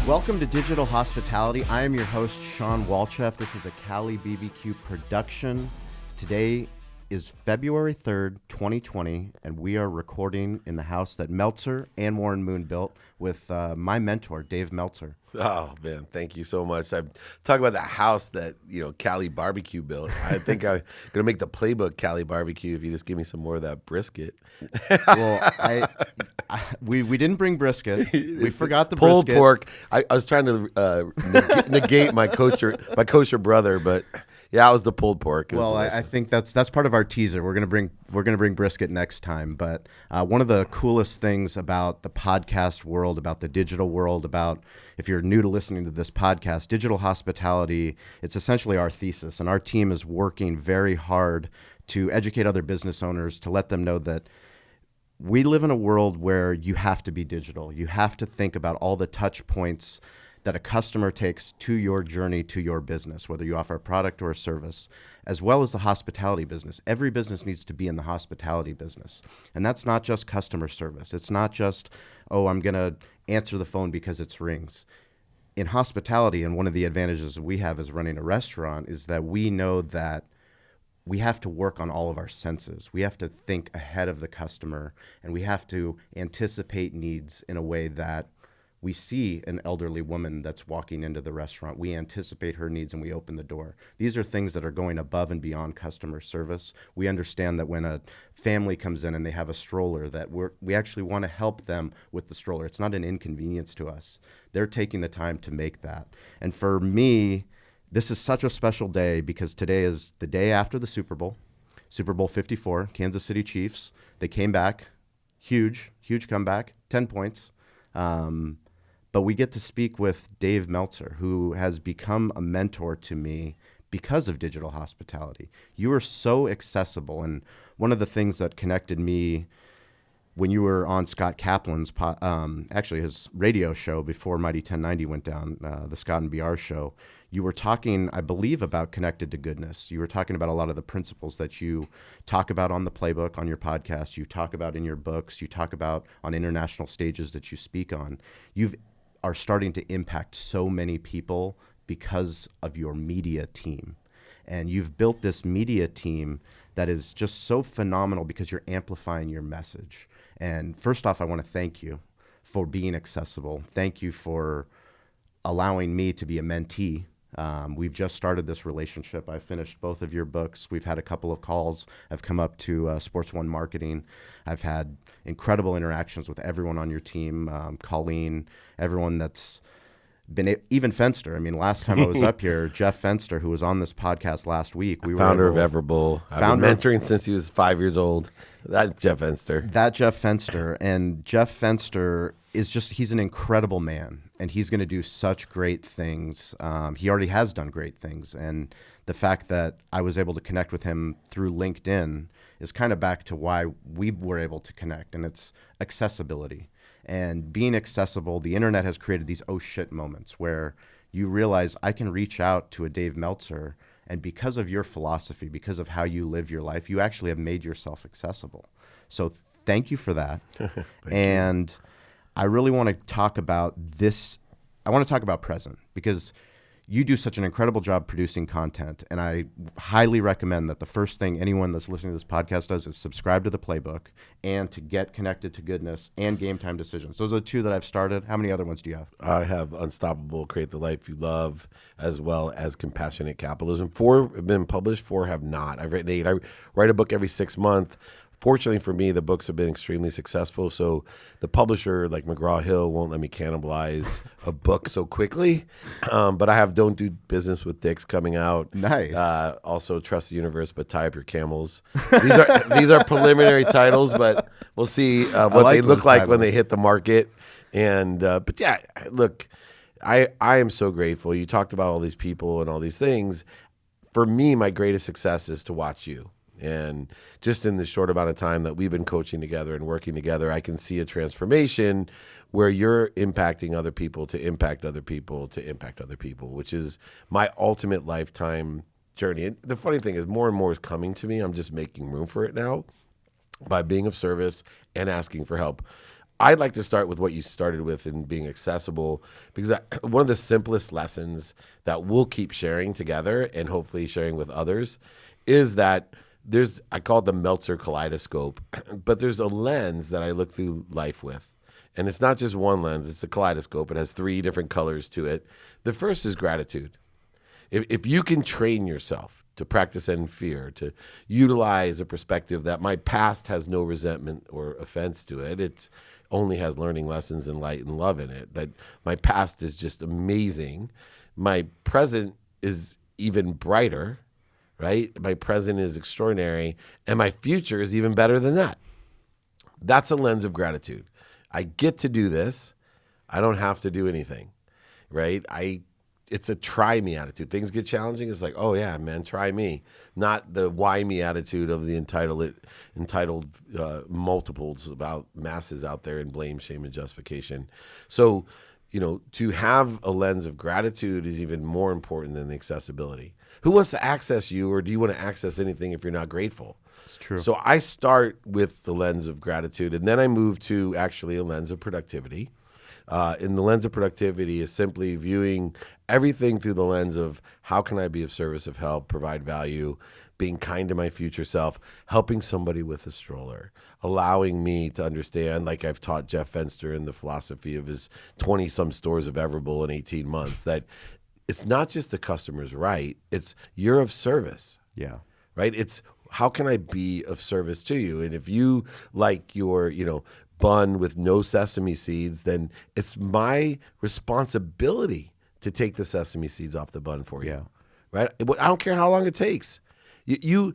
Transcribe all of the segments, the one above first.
Welcome to Digital Hospitality. I am your host, Sean Walchef. This is a Cali BBQ production. Today is February 3rd, 2020, and we are recording in the house that Meltzer and Warren Moon built with my mentor, Dave Meltzer. Oh, man, thank you so much. I'm talking about the house that, Cali Barbecue built. I think I'm going to make the playbook Cali Barbecue if you just give me some more of that brisket. Well, we didn't bring brisket. We forgot the pulled brisket. pork. I was trying to negate my kosher brother, but yeah, it was the pulled pork. Well, I think that's part of our teaser. We're gonna bring brisket next time. But one of the coolest things about the podcast world, about the digital world, about if you're new to listening to this podcast, digital hospitality, it's essentially our thesis, and our team is working very hard to educate other business owners, to let them know that we live in a world where you have to be digital. You have to think about all the touch points that a customer takes to your journey, to your business, whether you offer a product or a service, as well as the hospitality business. Every business needs to be in the hospitality business. And that's not just customer service. It's not just, I'm going to answer the phone because it rings. In hospitality, and one of the advantages we have as running a restaurant is that we know that we have to work on all of our senses. We have to think ahead of the customer, and we have to anticipate needs in a way that we see an elderly woman that's walking into the restaurant. We anticipate her needs and we open the door. These are things that are going above and beyond customer service. We understand that when a family comes in and they have a stroller, that we actually want to help them with the stroller. It's not an inconvenience to us. They're taking the time to make that. And for me, this is such a special day because today is the day after the Super Bowl, Super Bowl 54, Kansas City Chiefs. They came back, huge comeback, 10 points. But we get to speak with Dave Meltzer, who has become a mentor to me because of digital hospitality. You are so accessible. And one of the things that connected me when you were on Scott Kaplan's, actually his radio show before Mighty 1090 went down, the Scott and BR show, you were talking, I believe, about connected to goodness. You were talking about a lot of the principles that you talk about on the playbook, on your podcast, you talk about in your books, you talk about on international stages that you speak on. You are starting to impact so many people because of your media team. And you've built this media team that is just so phenomenal because you're amplifying your message. And first off, I want to thank you for being accessible. Thank you for allowing me to be a mentee. We've just started this relationship. I finished both of your books. We've had a couple of calls. I've come up to Sports One Marketing. I've had incredible interactions with everyone on your team, Colleen, everyone that's been, even Fenster. I mean, last time I was up here, Jeff Fenster, who was on this podcast last week. Founder of Everbull. I've been mentoring since he was 5 years old. That Jeff Fenster. And Jeff Fenster is he's an incredible man, and he's going to do such great things. He already has done great things. And the fact that I was able to connect with him through LinkedIn is kind of back to why we were able to connect, and it's accessibility. And being accessible, the internet has created these oh shit moments where you realize I can reach out to a Dave Meltzer, and because of your philosophy, because of how you live your life, you actually have made yourself accessible. So thank you for that. And I really want to talk about this. I want to talk about present because you do such an incredible job producing content. And I highly recommend that the first thing anyone that's listening to this podcast does is subscribe to the playbook and to get connected to goodness and Game Time Decisions. Those are the two that I've started. How many other ones do you have? I have Unstoppable, Create the Life You Love, as well as Compassionate Capitalism. 4 have been published, 4 have not. I've written 8. I write a book every 6 months. Fortunately for me, the books have been extremely successful, so the publisher, like McGraw-Hill, won't let me cannibalize a book so quickly. But I have Don't Do Business with Dicks coming out. Nice. Also, Trust the Universe, but Tie Up Your Camels. These are preliminary titles, but we'll see what they look like when they hit the market. And but yeah, look, I am so grateful. You talked about all these people and all these things. For me, my greatest success is to watch you. And just in the short amount of time that we've been coaching together and working together, I can see a transformation where you're impacting other people to impact other people to impact other people, which is my ultimate lifetime journey. And the funny thing is more and more is coming to me. I'm just making room for it now by being of service and asking for help. I'd like to start with what you started with in being accessible, because one of the simplest lessons that we'll keep sharing together and hopefully sharing with others is that I call it the Meltzer Kaleidoscope, but there's a lens that I look through life with. And it's not just one lens, it's a kaleidoscope. It has 3 different colors to it. The first is gratitude. If you can train yourself to practice end fear, to utilize a perspective that my past has no resentment or offense to it, it only has learning lessons and light and love in it, that my past is just amazing. My present is even brighter, right? My present is extraordinary, and my future is even better than that. That's a lens of gratitude. I get to do this. I don't have to do anything, right? It's a try me attitude. Things get challenging. It's like, oh yeah, man, try me. Not the why me attitude of the entitled multiples about masses out there in blame, shame, and justification. So, to have a lens of gratitude is even more important than the accessibility. Who wants to access you, or do you want to access anything if you're not grateful? It's true. So I start with the lens of gratitude, and then I move to actually a lens of productivity. And the lens of productivity is simply viewing everything through the lens of how can I be of service, of help, provide value, being kind to my future self, helping somebody with a stroller, allowing me to understand, like I've taught Jeff Fenster in the philosophy of his 20-some stores of Everbull in 18 months, that it's not just the customer's right, it's you're of service. Yeah. Right? It's how can I be of service to you? And if you like your, bun with no sesame seeds, then it's my responsibility to take the sesame seeds off the bun for you. Yeah. Right? I don't care how long it takes. You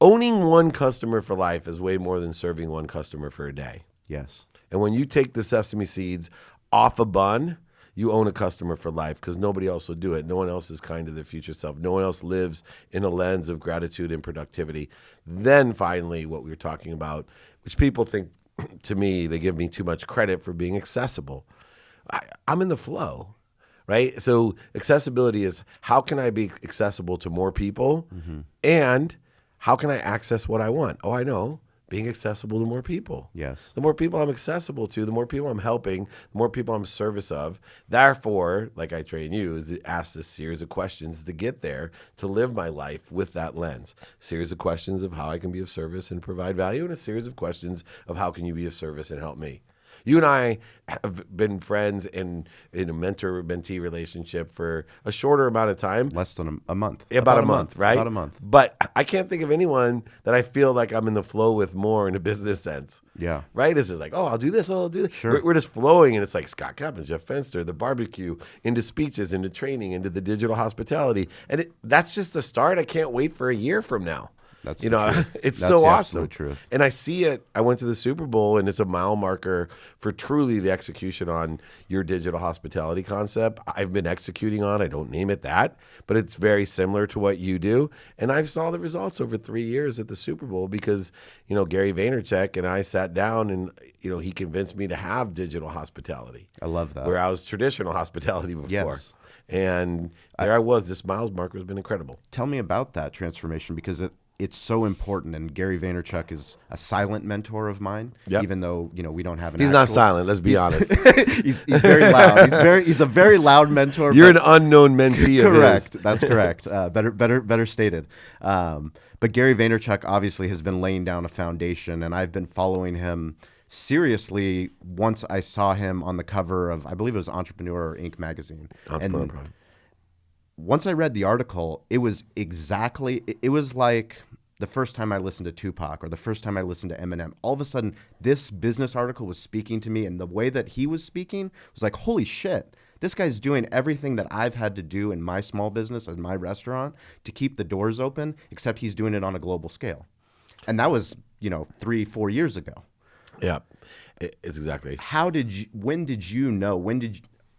owning one customer for life is way more than serving one customer for a day. Yes. And when you take the sesame seeds off a bun, you own a customer for life, because nobody else will do it. No one else is kind to their future self. No one else lives in a lens of gratitude and productivity. Then finally, what we were talking about, which people think, to me, they give me too much credit for being accessible. I'm in the flow, right? So accessibility is how can I be accessible to more people, and how can I access what I want? Oh, I know. Being accessible to more people. Yes. The more people I'm accessible to, the more people I'm helping, the more people I'm service of. Therefore, like I train you, is to ask this series of questions to get there, to live my life with that lens. A series of questions of how I can be of service and provide value, and a series of questions of how can you be of service and help me. You and I have been friends in a mentor-mentee relationship for a shorter amount of time. Less than a month. About a month, right? About a month. But I can't think of anyone that I feel like I'm in the flow with more in a business sense. Yeah. Right? It's just like, oh, I'll do this, oh, I'll do this. Sure. We're just flowing, and it's like Scott Kaplan, Jeff Fenster, the barbecue, into speeches, into training, into the digital hospitality. And that's just the start. I can't wait for a year from now. That's it's That's so the awesome. absolute truth. And I see it. I went to the Super Bowl, and it's a mile marker for truly the execution on your digital hospitality concept. I've been executing on, I don't name it that, but it's very similar to what you do. And I saw the results over 3 years at the Super Bowl because, Gary Vaynerchuk and I sat down, and, he convinced me to have digital hospitality. I love that. Where I was traditional hospitality before. Yes. And there I was. This miles marker has been incredible. Tell me about that transformation, because it's so important. And Gary Vaynerchuk is a silent mentor of mine, even though, we don't have an He's not silent, let's be honest. He's very loud. He's a very loud mentor. You're an unknown mentee of correct. his. That's correct. Better stated. But Gary Vaynerchuk obviously has been laying down a foundation, and I've been following him seriously once I saw him on the cover of, I believe it was Entrepreneur Inc. magazine. Once I read the article, it was like the first time I listened to Tupac or the first time I listened to Eminem. All of a sudden, this business article was speaking to me, and the way that he was speaking was like, holy shit, this guy's doing everything that I've had to do in my small business and my restaurant to keep the doors open, except he's doing it on a global scale. And that was, 3-4 years ago. Yeah, it's exactly. When did you know,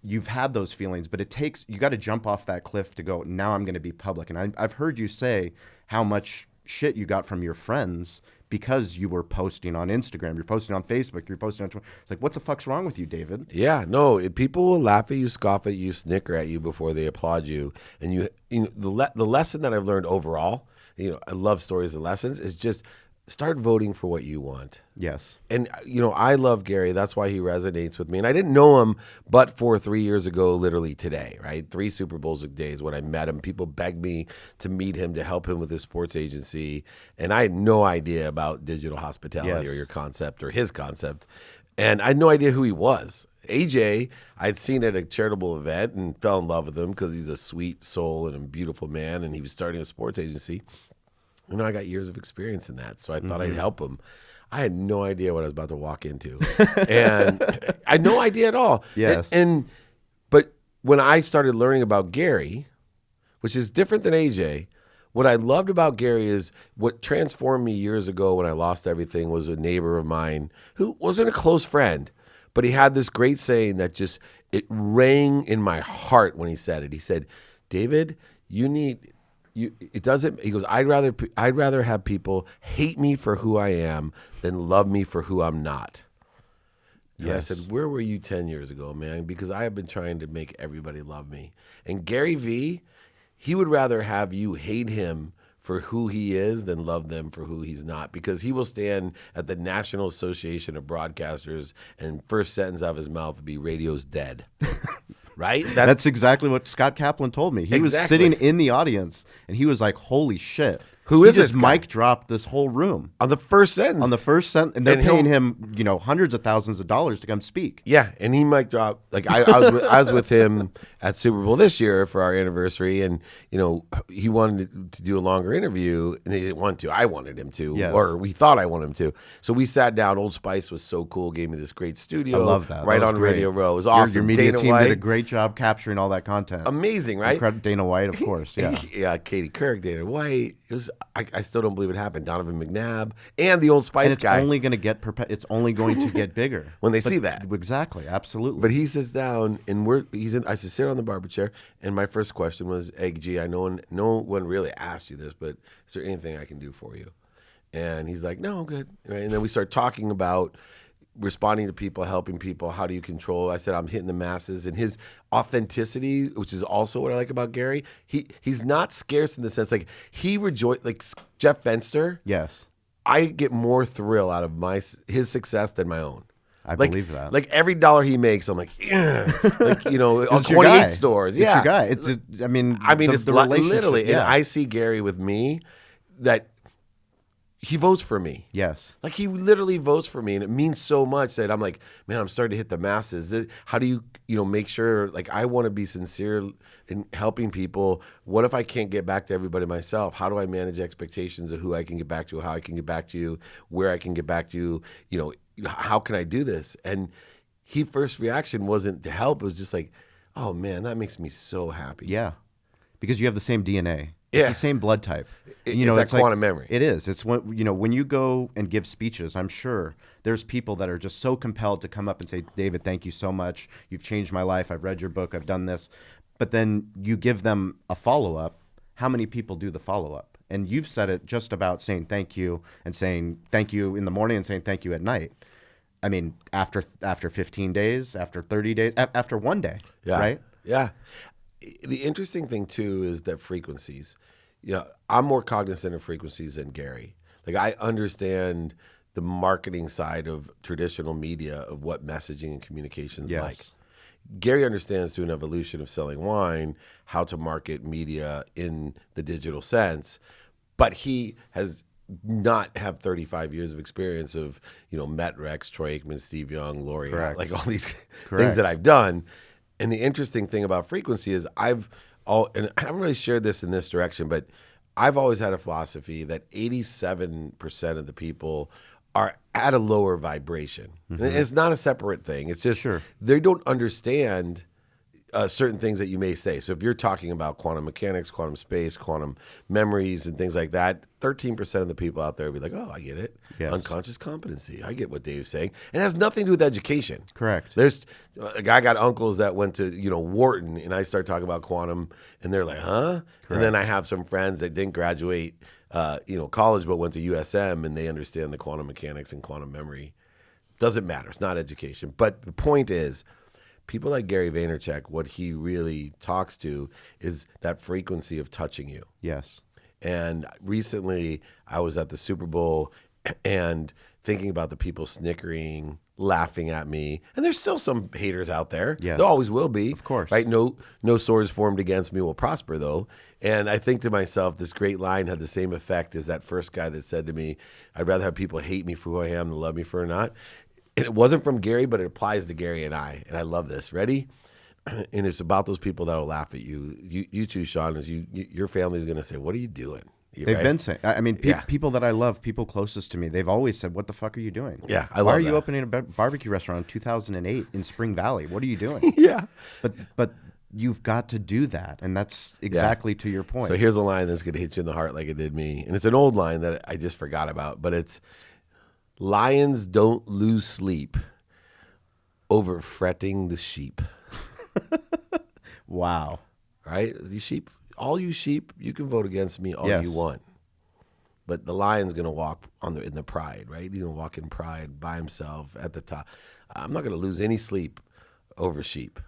you've had those feelings, but you got to jump off that cliff to go, now I'm going to be public. And I've heard you say how much shit you got from your friends because you were posting on Instagram, you're posting on Facebook, you're posting on Twitter. It's like, what the fuck's wrong with you, David? Yeah, no, people will laugh at you, scoff at you, snicker at you before they applaud you. And the lesson that I've learned overall, I love stories and lessons, is just start voting for what you want. Yes. And, I love Gary. That's why he resonates with me. And I didn't know him but for 3 years ago, literally today, right? 3 Super Bowls a day is when I met him. People begged me to meet him, to help him with his sports agency. And I had no idea about digital hospitality or your concept or his concept. And I had no idea who he was. AJ, I'd seen at a charitable event and fell in love with him because he's a sweet soul and a beautiful man. And he was starting a sports agency. I got years of experience in that, so I thought I'd help him. I had no idea what I was about to walk into, and I had no idea at all. Yes. But when I started learning about Gary, which is different than AJ, what I loved about Gary is what transformed me years ago when I lost everything was a neighbor of mine who wasn't a close friend, but he had this great saying that it rang in my heart when he said it. He said, "David, it doesn't." He goes, I'd rather have people hate me for who I am than love me for who I'm not. And yes. I said, where were you 10 years ago, man? Because I have been trying to make everybody love me. And Gary V, he would rather have you hate him for who he is than love them for who he's not, because he will stand at the National Association of Broadcasters and first sentence out of his mouth would be, radio's dead. Right? That's exactly what Scott Kaplan told me. He was sitting in the audience, and he was like, holy shit. Who is this guy? Mic dropped this whole room. On the first sentence. And they're paying him, hundreds of thousands of dollars to come speak. Yeah, and he mic dropped. Like I was with him at Super Bowl this year for our anniversary, and he wanted to do a longer interview, and he didn't want to. I wanted him to, or we thought I wanted him to. So we sat down. Old Spice was so cool, gave me this great studio. I love that. Right that on great. Radio Row. It was awesome. Your media Dana team White did a great job capturing all that content. Amazing, right? Dana White, of course. Yeah. Yeah, Katie Couric, Dana White. It was. I still don't believe it happened. Donovan McNabb and the Old Spice guy. Only going to get it's only going to get bigger when they see that. Exactly, absolutely. But he sits down and I said, sit on the barber chair, and my first question was, "Hey, G, I know no one really asked you this, but is there anything I can do for you?" And he's like, "No, I'm good." Right? And then we start talking about responding to people, helping people. How do you control? I said, I'm hitting the masses, and his authenticity, which is also what I like about Gary. He's not scarce in the sense like he rejoices. Like Jeff Fenster. Yes, I get more thrill out of his success than my own. I believe that. Like every dollar he makes, I'm like, yeah. Like on 28 stores. Yeah, it's your guy. It's it's the relationship, literally. yeah. And I see Gary with me that. He votes for me. Yes. Like he literally votes for me, and it means so much that I'm like, man, I'm starting to hit the masses. How do you make sure, like, I want to be sincere in helping people. What if I can't get back to everybody myself? How do I manage expectations of who I can get back to, how I can get back to you, where I can get back to you? How can I do this? And his first reaction wasn't to help. It was just like, oh man, that makes me so happy. Yeah. Because you have the same DNA. It's the same blood type. It's quantum memory. It is. It's when you go and give speeches, I'm sure there's people that are just so compelled to come up and say, David, thank you so much. You've changed my life. I've read your book. I've done this. But then you give them a follow-up. How many people do the follow-up? And you've said it just about saying thank you and saying thank you in the morning and saying thank you at night. I mean, after 15 days, after 30 days, after one day, right? Yeah. The interesting thing, too, is that frequencies. I'm more cognizant of frequencies than Gary. Like, I understand the marketing side of traditional media of what messaging and communications like. Gary understands through an evolution of selling wine how to market media in the digital sense, but he has not have 35 years of experience of, Met Rex, Troy Aikman, Steve Young, Lori, like all these things that I've done. And the interesting thing about frequency is and I haven't really shared this in this direction, but I've always had a philosophy that 87% of the people are at a lower vibration. Mm-hmm. And it's not a separate thing. It's just they don't understand certain things that you may say. So if you're talking about quantum mechanics, quantum space, quantum memories, and things like that, 13% of the people out there will be like, oh, I get it. Yes. Unconscious competency. I get what Dave's saying. And it has nothing to do with education. Correct. I got uncles that went to, Wharton, and I start talking about quantum, and they're like, huh? Correct. And then I have some friends that didn't graduate, college, but went to USM, and they understand the quantum mechanics and quantum memory. Doesn't matter. It's not education. But the point is, people like Gary Vaynerchuk, what he really talks to is that frequency of touching you. Yes. And recently, I was at the Super Bowl, and thinking about the people snickering, laughing at me. And there's still some haters out there. Yes. There always will be. Of course. Right? No swords formed against me will prosper, though. And I think to myself, this great line had the same effect as that first guy that said to me, I'd rather have people hate me for who I am than love me for or not. And it wasn't from Gary, but it applies to Gary and I. And I love this. Ready? And it's about those people that will laugh at you. You too, Sean, is your family's going to say, what are you doing? They've been saying, I mean, people that I love, people closest to me, they've always said, what the fuck are you doing? Yeah, I love Why are that. you opening a barbecue restaurant in 2008 in Spring Valley? What are you doing? Yeah. But you've got to do that. And that's exactly to your point. So here's a line that's going to hit you in the heart like it did me. And it's an old line that I just forgot about, but it's, lions don't lose sleep over fretting the sheep. Wow. Right? All you sheep, you can vote against me all you want. But the lion's going to walk in the pride, right? He's going to walk in pride by himself at the top. I'm not going to lose any sleep over sheep.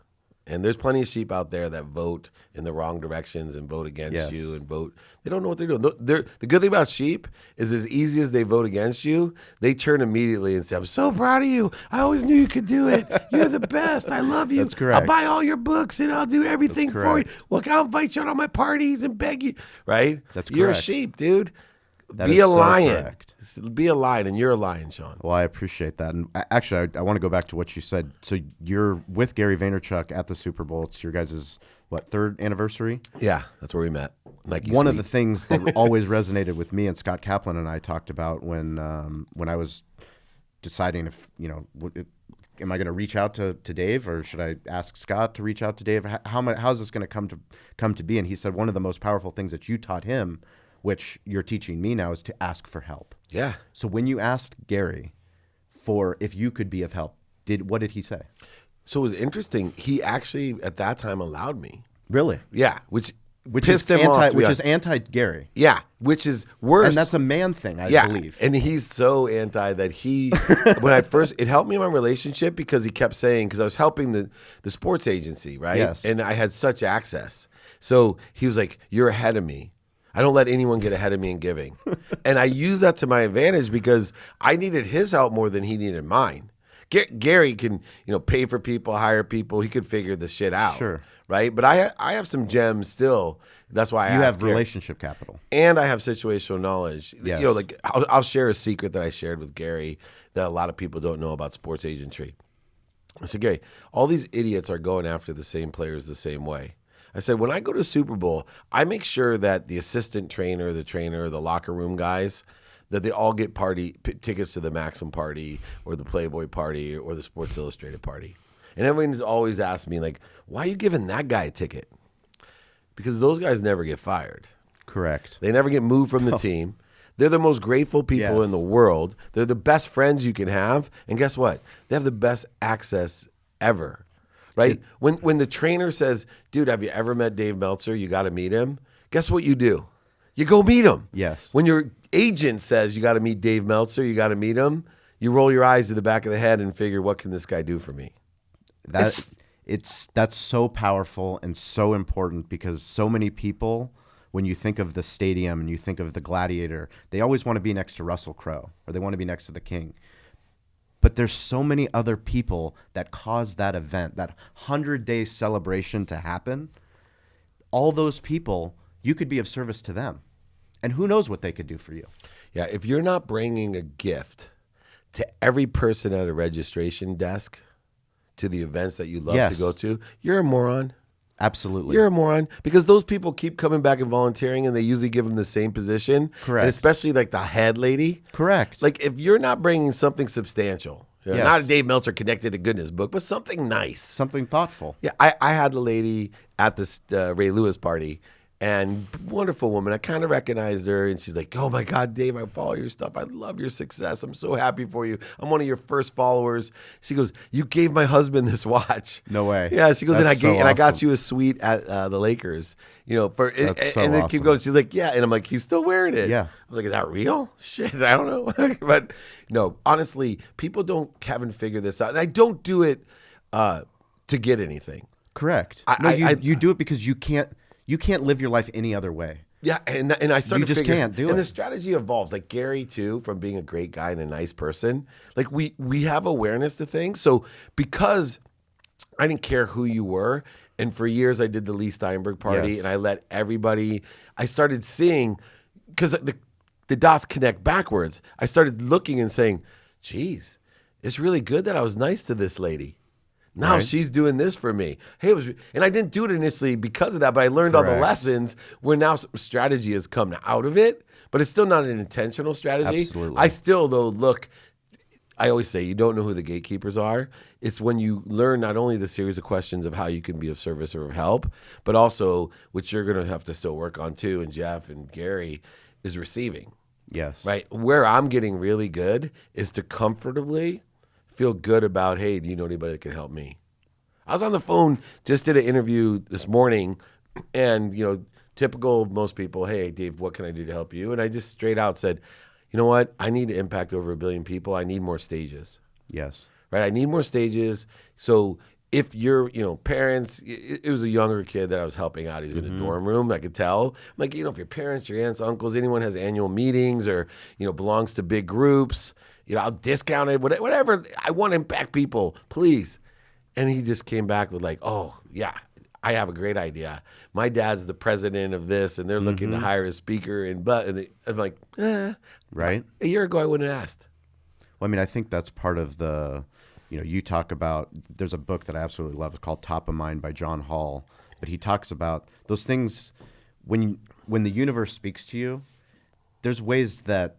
And there's plenty of sheep out there that vote in the wrong directions and vote against you and vote. They don't know what they're doing. The good thing about sheep is as easy as they vote against you, they turn immediately and say, I'm so proud of you. I always knew you could do it. You're the best. I love you. That's correct. I'll buy all your books and I'll do everything for you. Look, I'll invite you out on my parties and beg you. Right? That's correct. You're a sheep, dude. That Be is a so lion. correct. Be a lion, and you're a lion, Sean. Well, I appreciate that. And actually, I want to go back to what you said. So you're with Gary Vaynerchuk at the Super Bowl. It's your guys' third anniversary? Yeah, that's where we met. One of the things that always resonated with me and Scott Kaplan and I talked about when I was deciding if, am I going to reach out to Dave or should I ask Scott to reach out to Dave? How's this going to come to be? And he said one of the most powerful things that you taught him, which you're teaching me now, is to ask for help. Yeah. So when you asked Gary for if you could be of help, what did he say? So it was interesting. He actually at that time allowed me. Really? Yeah, which is pissed him off. Which is anti-Gary. Yeah, which is worse. And that's a man thing, I believe. And he's so anti that it helped me in my relationship because he kept saying, because I was helping the sports agency, right? Yes. And I had such access. So he was like, you're ahead of me. I don't let anyone get ahead of me in giving. And I use that to my advantage because I needed his help more than he needed mine. Gary can, pay for people, hire people. He could figure the shit out. Sure. Right? But I have some gems still. That's why I You asked have Gary. Relationship capital. And I have situational knowledge. Yes. I'll share a secret that I shared with Gary that a lot of people don't know about sports agentry. I said, Gary, all these idiots are going after the same players the same way. I said, when I go to Super Bowl, I make sure that the assistant trainer, the locker room guys, that they all get tickets to the Maxim party or the Playboy party or the Sports Illustrated party. And everyone's always asked me, why are you giving that guy a ticket? Because those guys never get fired. Correct. They never get moved from the team. They're the most grateful people in the world. They're the best friends you can have. And guess what? They have the best access ever. Right? When the trainer says, dude, have you ever met Dave Meltzer? You got to meet him. Guess what you do? You go meet him. Yes. When your agent says you got to meet Dave Meltzer, you got to meet him, you roll your eyes to the back of the head and figure, what can this guy do for me? That's so powerful and so important because so many people, when you think of the stadium and you think of the Gladiator, they always want to be next to Russell Crowe or they want to be next to the King. But there's so many other people that cause that event, that 100-day celebration to happen. All those people, you could be of service to them. And who knows what they could do for you. Yeah, if you're not bringing a gift to every person at a registration desk to the events that you love to go to, you're a moron. Absolutely. You're a moron because those people keep coming back and volunteering and they usually give them the same position. Correct. And especially the head lady. Correct. If you're not bringing something substantial, not a Dave Meltzer Connected to Goodness book, but something nice. Something thoughtful. Yeah, I had the lady at this Ray Lewis party and wonderful woman. I kind of recognized her and she's like, oh my God, Dave, I follow your stuff. I love your success. I'm so happy for you. I'm one of your first followers. She goes, you gave my husband this watch. No way. Yeah, she goes, That's and I got awesome. you a suite at the Lakers. That's so and then awesome. keep going. She's like, yeah. And I'm like, he's still wearing it. Yeah. I was like, is that real? Shit, I don't know. But no, honestly, people haven't figured this out. And I don't do it to get anything. Correct. You do it because you can't live your life any other way. Yeah, and I started you just can't do it. And the strategy evolves. Like Gary too, from being a great guy and a nice person. Like we have awareness to things. So because I didn't care who you were, and for years I did the Lee Steinberg party, and I let everybody. I started seeing because the dots connect backwards. I started looking and saying, "Geez, it's really good that I was nice to this lady." Now she's doing this for me. Hey, and I didn't do it initially because of that, but I learned all the lessons where now strategy has come out of it, but it's still not an intentional strategy. Absolutely. I still, though, look, I always say you don't know who the gatekeepers are. It's when you learn not only the series of questions of how you can be of service or of help, but also, which you're going to have to still work on too, and Jeff and Gary, is receiving. Yes. Right? Where I'm getting really good is to comfortably feel good about, hey, do you know anybody that can help me? I was on the phone, just did an interview this morning, and, typical most people, hey, Dave, what can I do to help you? And I just straight out said, you know what? I need to impact over 1 billion people. I need more stages. Yes. Right? I need more stages. So if you're, parents, it was a younger kid that I was helping out. He's in a dorm room. I could tell. I'm like, if your parents, your aunts, uncles, anyone has annual meetings or, belongs to big groups, I'll discount it, whatever. I want to impact people, please. And he just came back with like, oh, yeah, I have a great idea. My dad's the president of this, and they're looking to hire a speaker. And I'm like, right. A year ago, I wouldn't have asked. Well, I mean, I think that's part of the, you talk about, there's a book that I absolutely love. It's called Top of Mind by John Hall. But he talks about those things when the universe speaks to you, there's ways that,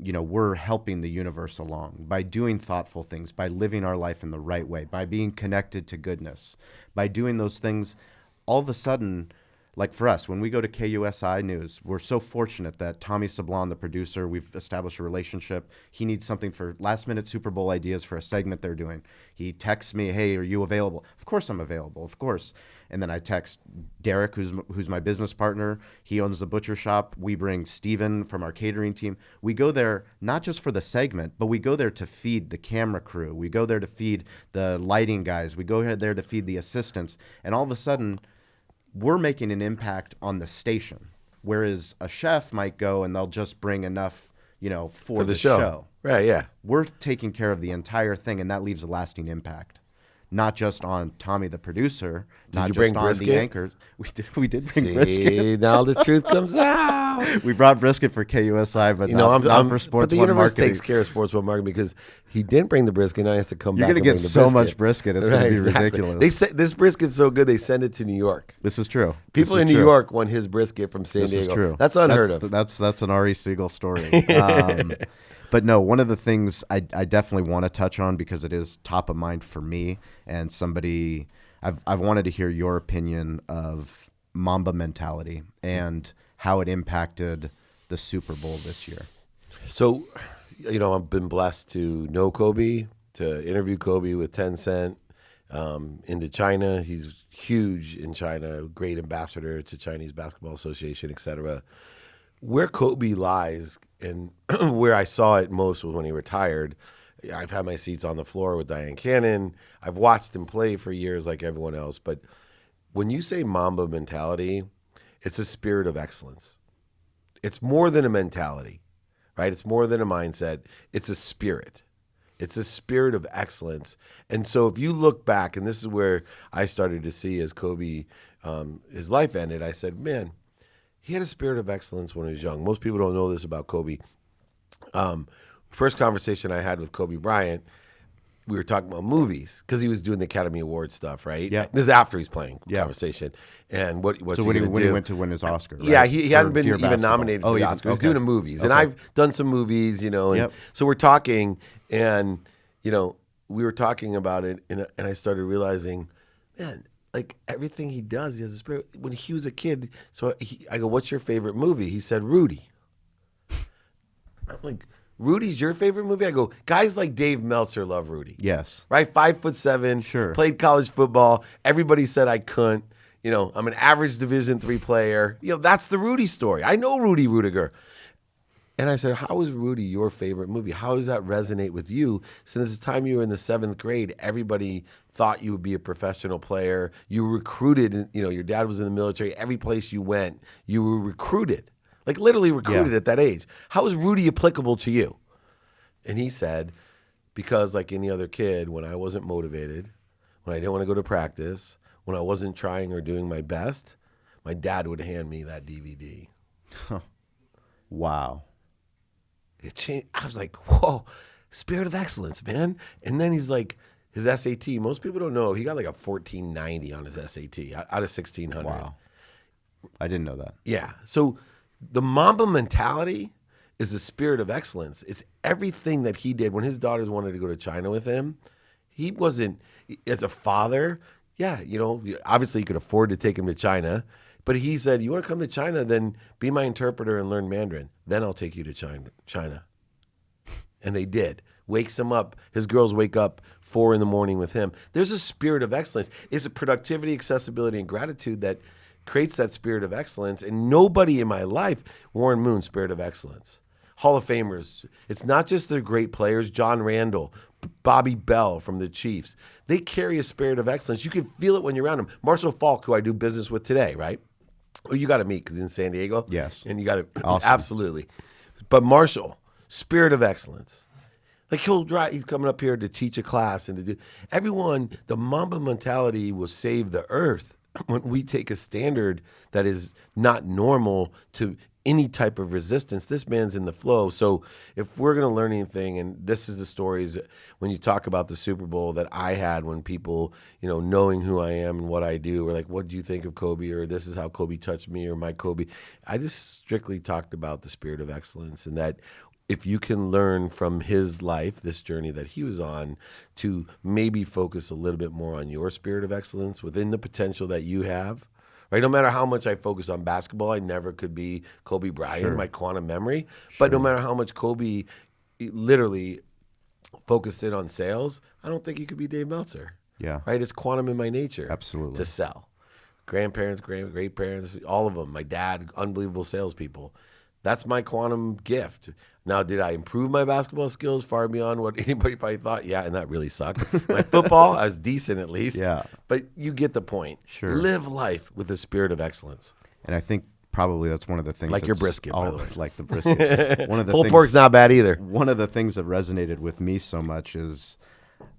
we're helping the universe along by doing thoughtful things, by living our life in the right way, by being connected to goodness, by doing those things. All of a sudden, like for us, when we go to KUSI News, we're so fortunate that Tommy Sablon, the producer, we've established a relationship. He needs something for last-minute Super Bowl ideas for a segment they're doing. He texts me, hey, are you available? Of course I'm available, of course. And then I text Derek, who's my business partner. He owns the butcher shop. We bring Steven from our catering team. We go there not just for the segment, but we go there to feed the camera crew. We go there to feed the lighting guys. We go there to feed the assistants. And all of a sudden, we're making an impact on the station, whereas a chef might go and they'll just bring enough, for the show. Right, yeah. We're taking care of the entire thing, and that leaves a lasting impact. Not just on Tommy, the producer, not just on the anchors. We did bring brisket. Now the truth comes out. We brought brisket for KUSI, but not for Sports But the One universe marketing. takes care of Sports One marketing because he didn't bring the brisket. Now he has to come You're back. You're going to get so much brisket. It's going to be ridiculous. They say this brisket's so good they send it to New York. This is true. People in New York want his brisket from San Diego. This is true. That's unheard of. That's an Ari Siegel story. But no, one of the things I definitely want to touch on because it is top of mind for me and somebody I've wanted to hear your opinion of Mamba Mentality and how it impacted the Super Bowl this year. So, I've been blessed to know Kobe, to interview Kobe with Tencent, into China. He's huge in China, great ambassador to Chinese Basketball Association, et cetera. Where Kobe lies and where I saw it most was when he retired. I've had my seats on the floor with Diane Cannon. I've watched him play for years like everyone else. But when you say Mamba Mentality, it's a spirit of excellence. It's more than a mentality, right? It's more than a mindset. It's a spirit. It's a spirit of excellence. And so if you look back, and this is where I started to see as Kobe, his life ended, I said, man, he had a spirit of excellence when he was young. Most people don't know this about Kobe. First conversation I had with Kobe Bryant, we were talking about movies because he was doing the Academy Award stuff, right? Yeah. This is after he's playing conversation. And what's so he when he went to win his Oscar, right? Yeah, he hadn't been Dear even Basketball. nominated for the Oscar. He was doing the movies. And Okay. I've done some movies, and so we're talking and, we were talking about it and I started realizing, man, like everything he does, he has a spirit. When he was a kid, I go, what's your favorite movie? He said, Rudy. I'm like, Rudy's your favorite movie? I go, guys like Dave Meltzer love Rudy. Yes. Right? 5'7", Sure. Played college football. Everybody said I couldn't. I'm an average Division III player. That's the Rudy story. I know Rudy Rudiger. And I said, how is Rudy your favorite movie? How does that resonate with you? Since the time you were in the 7th grade, everybody thought you would be a professional player. You were recruited, your dad was in the military. Every place you went, you were recruited, like literally recruited at that age. How is Rudy applicable to you? And he said, because like any other kid, when I wasn't motivated, when I didn't want to go to practice, when I wasn't trying or doing my best, my dad would hand me that DVD. Wow. It changed. I was like, whoa, spirit of excellence, man. And then he's like, his SAT, most people don't know, he got like a 1490 on his SAT out of 1600. Wow. I didn't know that. Yeah. So the Mamba Mentality is a spirit of excellence. It's everything that he did when his daughters wanted to go to China with him. He wasn't, as a father, obviously he could afford to take him to China, but he said, you want to come to China, then be my interpreter and learn Mandarin. Then I'll take you to China. And they did. Wakes him up. His girls wake up 4 a.m. with him. There's a spirit of excellence. It's a productivity, accessibility, and gratitude that creates that spirit of excellence. And nobody in my life, Warren Moon, spirit of excellence. Hall of Famers. It's not just the great players, John Randall, Bobby Bell from the Chiefs. They carry a spirit of excellence. You can feel it when you're around them. Marshall Falk, who I do business with today, right? Oh, you got to meet because he's in San Diego. Yes. And you got to, awesome. Absolutely. But Marshall, spirit of excellence. Like he's coming up here to teach a class and to do, everyone, the Mamba Mentality will save the earth when we take a standard that is not normal to any type of resistance. This man's in the flow. So if we're going to learn anything, and this is the stories when you talk about the Super Bowl that I had when people, knowing who I am and what I do, were like, what do you think of Kobe? Or this is how Kobe touched me, or my Kobe. I just strictly talked about the spirit of excellence, and that if you can learn from his life, this journey that he was on, to maybe focus a little bit more on your spirit of excellence within the potential that you have. Right? No matter how much I focus on basketball, I never could be Kobe Bryant, my quantum memory. But no matter how much Kobe literally focused in on sales, I don't think he could be Dave Meltzer. Yeah. Right? It's quantum in my nature. Absolutely. To sell. Grandparents, great-parents, all of them. My dad, unbelievable salespeople. That's my quantum gift. Now, did I improve my basketball skills far beyond what anybody probably thought? Yeah, and that really sucked. My football, I was decent at least. Yeah. But you get the point. Sure. Live life with a spirit of excellence. And I think probably that's one of the things. Like your brisket, by the way. Like the brisket. One of the Pulled pork's not bad either. One of the things that resonated with me so much is,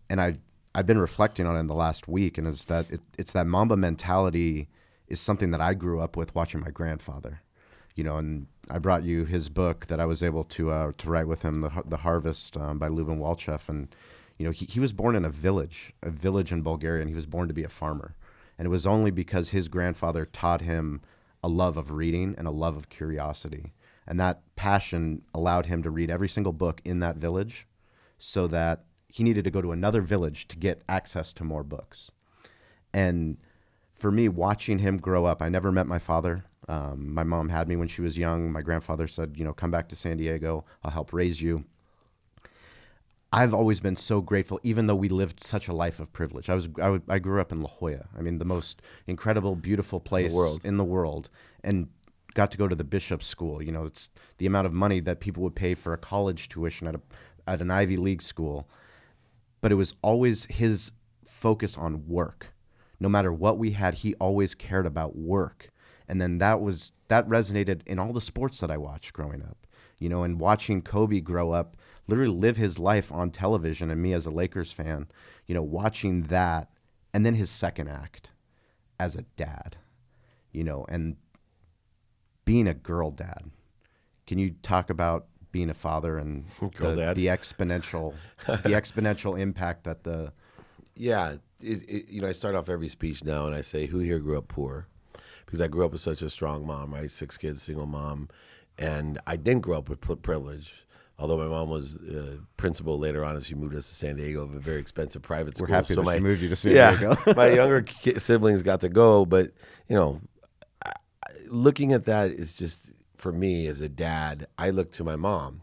and I've been reflecting on it in the last week, and is that it's that Mamba Mentality is something that I grew up with watching my grandfather. And I brought you his book that I was able to write with him, The Harvest by Lubin Walchev. And, he was born in a village in Bulgaria, and he was born to be a farmer. And it was only because his grandfather taught him a love of reading and a love of curiosity. And that passion allowed him to read every single book in that village, so that he needed to go to another village to get access to more books. And for me, watching him grow up, I never met my father. My mom had me when she was young. My grandfather said, come back to San Diego. I'll help raise you. I've always been so grateful, even though we lived such a life of privilege. I grew up in La Jolla. I mean, the most incredible, beautiful place in the world, and got to go to the Bishop's School. It's the amount of money that people would pay for a college tuition at an Ivy League school. But it was always his focus on work. No matter what we had, he always cared about work. And then that resonated in all the sports that I watched growing up, and watching Kobe grow up, literally live his life on television, and me as a Lakers fan, watching that, and then his second act as a dad, and being a girl dad. Can you talk about being a father and the exponential impact that the... Yeah. I start off every speech now and I say, who here grew up poor? Because I grew up with such a strong mom, right? 6 kids, single mom. And I didn't grow up with privilege. Although my mom was principal later on as she moved us to San Diego of a very expensive private school. We're happy that she moved you to San Diego. My younger siblings got to go. But, looking at that is just, for me as a dad, I look to my mom.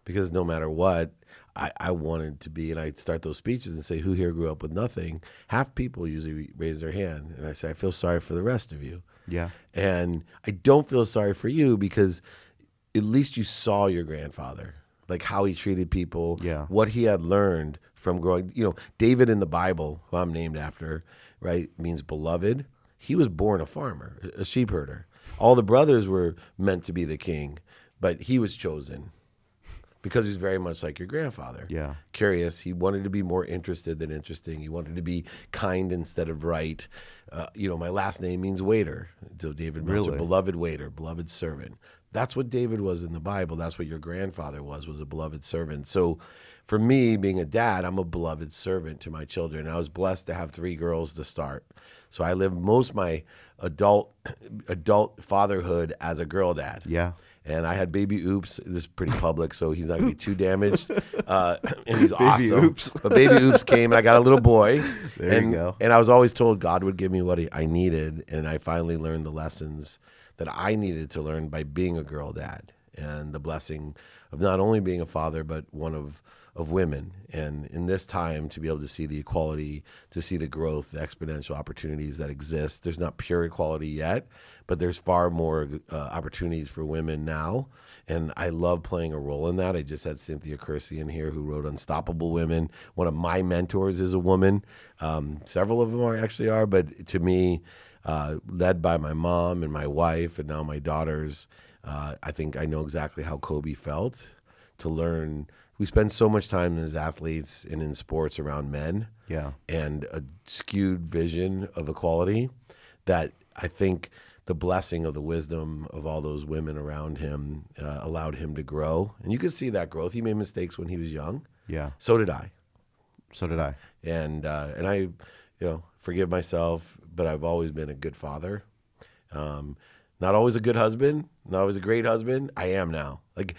Because no matter what, I wanted to be, and I'd start those speeches and say, who here grew up with nothing? Half people usually raise their hand. And I say, I feel sorry for the rest of you. Yeah. And I don't feel sorry for you because at least you saw your grandfather, like how he treated people, Yeah. what he had learned from growing. David in the Bible, who I'm named after, right, means beloved. He was born a farmer, a sheep herder. All the brothers were meant to be the king, but he was chosen because he was very much like your grandfather. Yeah. Curious. He wanted to be more interested than interesting. He wanted to be kind instead of right. My last name means waiter. So David Meltzer, beloved waiter, beloved servant. That's what David was in the Bible. That's what your grandfather was a beloved servant. So for me, being a dad, I'm a beloved servant to my children. I was blessed to have 3 girls to start. So I lived most of my adult fatherhood as a girl dad. Yeah. And I had baby Oops. This is pretty public, so he's not going to be too damaged. And he's baby awesome. Oops. But baby Oops came, and I got a little boy. There you go. And I was always told God would give me what I needed. And I finally learned the lessons that I needed to learn by being a girl dad. And the blessing of not only being a father, but one of women. And in this time, to be able to see the equality, to see the growth, the exponential opportunities that exist. There's not pure equality yet, but there's far more opportunities for women now. And I love playing a role in that. I just had Cynthia Kersey in here who wrote Unstoppable Women. One of my mentors is a woman. Several of them are, but to me, led by my mom and my wife and now my daughters, I think I know exactly how Kobe felt to learn. We spend so much time as athletes and in sports around men, and a skewed vision of equality that I think the blessing of the wisdom of all those women around him allowed him to grow. And you could see that growth. He made mistakes when he was young. Yeah. So did I. And I, forgive myself, but I've always been a good father. Not always a good husband, not always a great husband. I am now. Like,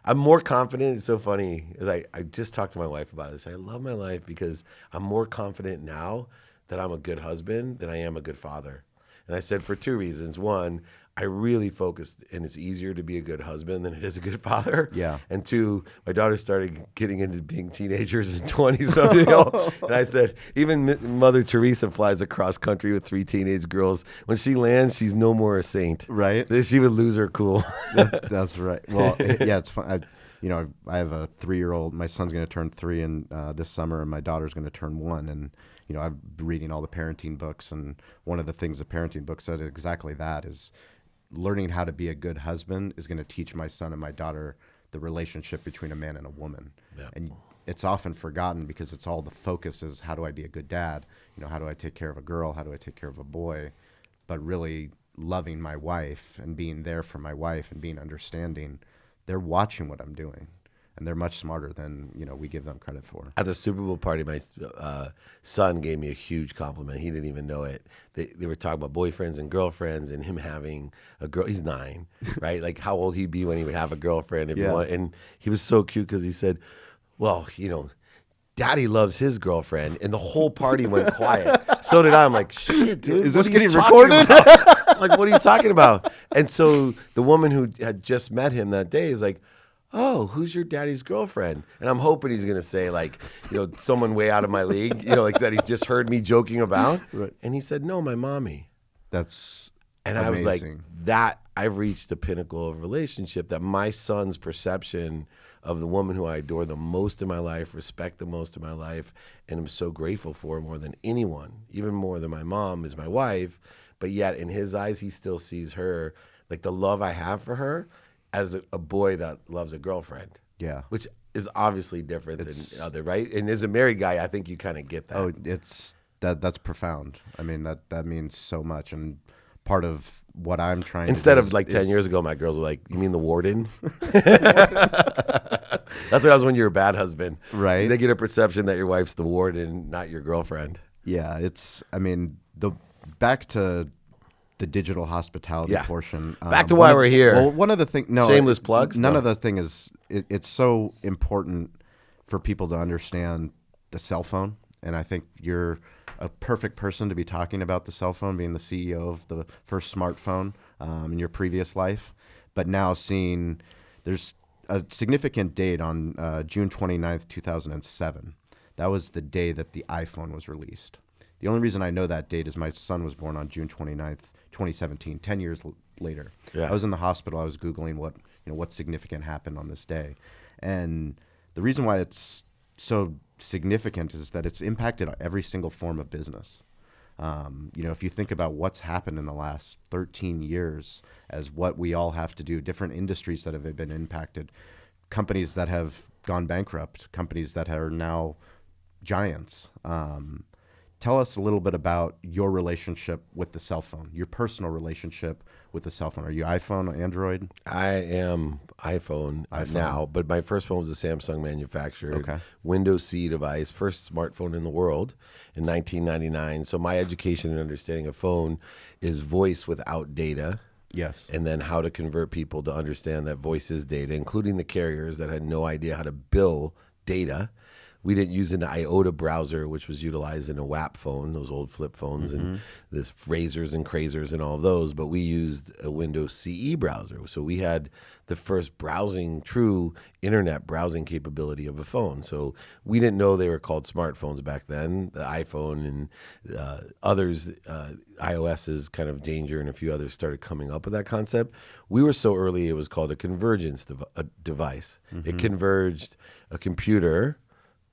I'm more confident. It's so funny. I just talked to my wife about this. I love my life because I'm more confident now that I'm a good husband than I am a good father. And I said for 2 reasons. One, I really focused, and it's easier to be a good husband than it is a good father. Yeah. And 2, my daughter started getting into being teenagers and 20-something. And I said, even Mother Teresa flies across country with 3 teenage girls. When she lands, she's no more a saint. Right. She would lose her cool. That's right. Well, it's fun. I have a 3-year-old. My son's going to turn 3 in this summer, and my daughter's going to turn 1. And I've been reading all the parenting books, and one of the things the parenting book said exactly that is learning how to be a good husband is going to teach my son and my daughter the relationship between a man and a woman. Yeah. And it's often forgotten because it's all the focus is how do I be a good dad? How do I take care of a girl? How do I take care of a boy? But really loving my wife and being there for my wife and being understanding, they're watching what I'm doing. And they're much smarter than we give them credit for. At the Super Bowl party, my son gave me a huge compliment. He didn't even know it. They were talking about boyfriends and girlfriends, and him having a girl. He's 9, right? Like how old he'd be when he would have a girlfriend. And he was so cute because he said, "Well, Daddy loves his girlfriend," and the whole party went quiet. So did I. I'm like, "Shit, dude, is this getting recorded?" Like, what are you talking about? And so the woman who had just met him that day is like, "Oh, who's your daddy's girlfriend?" And I'm hoping he's going to say someone way out of my league, like that he's just heard me joking about. Right. And he said, "No, my mommy." That's and amazing. I was like, that I've reached the pinnacle of relationship that my son's perception of the woman who I adore the most in my life, respect the most in my life, and I'm so grateful for more than anyone, even more than my mom is my wife. But yet in his eyes, he still sees her, like the love I have for her, as a boy that loves a girlfriend. Yeah. Which is obviously different than other, right? And as a married guy, I think you kind of get that. Oh, that's profound. I mean, that means so much. And part of what I'm trying Instead to of 10 years ago, my girls were like, "You mean the warden?" That's what I was when you're a bad husband. Right. They get a perception that your wife's the warden, not your girlfriend. Yeah. Back to the digital hospitality portion. Back to why we're here. Well, one of the things, shameless plugs. None of the thing is, it's so important for people to understand the cell phone. And I think you're a perfect person to be talking about the cell phone, being the CEO of the first smartphone in your previous life. But now seeing there's a significant date on June 29th, 2007. That was the day that the iPhone was released. The only reason I know that date is my son was born on June 29th, 2017, 10 years later. Yeah. I was in the hospital. I was Googling what what's significant happened on this day. And the reason why it's so significant is that it's impacted every single form of business. If you think about what's happened in the last 13 years as what we all have to do, different industries that have been impacted, companies that have gone bankrupt, companies that are now giants. Tell us a little bit about your relationship with the cell phone, your personal relationship with the cell phone. Are you iPhone, Android? I am iPhone now, but my first phone was a Samsung manufactured Okay. Windows C device, first smartphone in the world in 1999. So my education and understanding of phone is voice without data. Yes. And then how to convert people to understand that voice is data, including the carriers that had no idea how to bill data. We didn't use an iota browser, which was utilized in a WAP phone, those old flip phones, and this Razors and Crazers and all those, but we used a Windows CE browser. So we had the first true internet browsing capability of a phone. So we didn't know they were called smartphones back then. The iPhone and others, iOS's kind of Danger and a few others started coming up with that concept. We were so early, it was called a convergence device. It converged a computer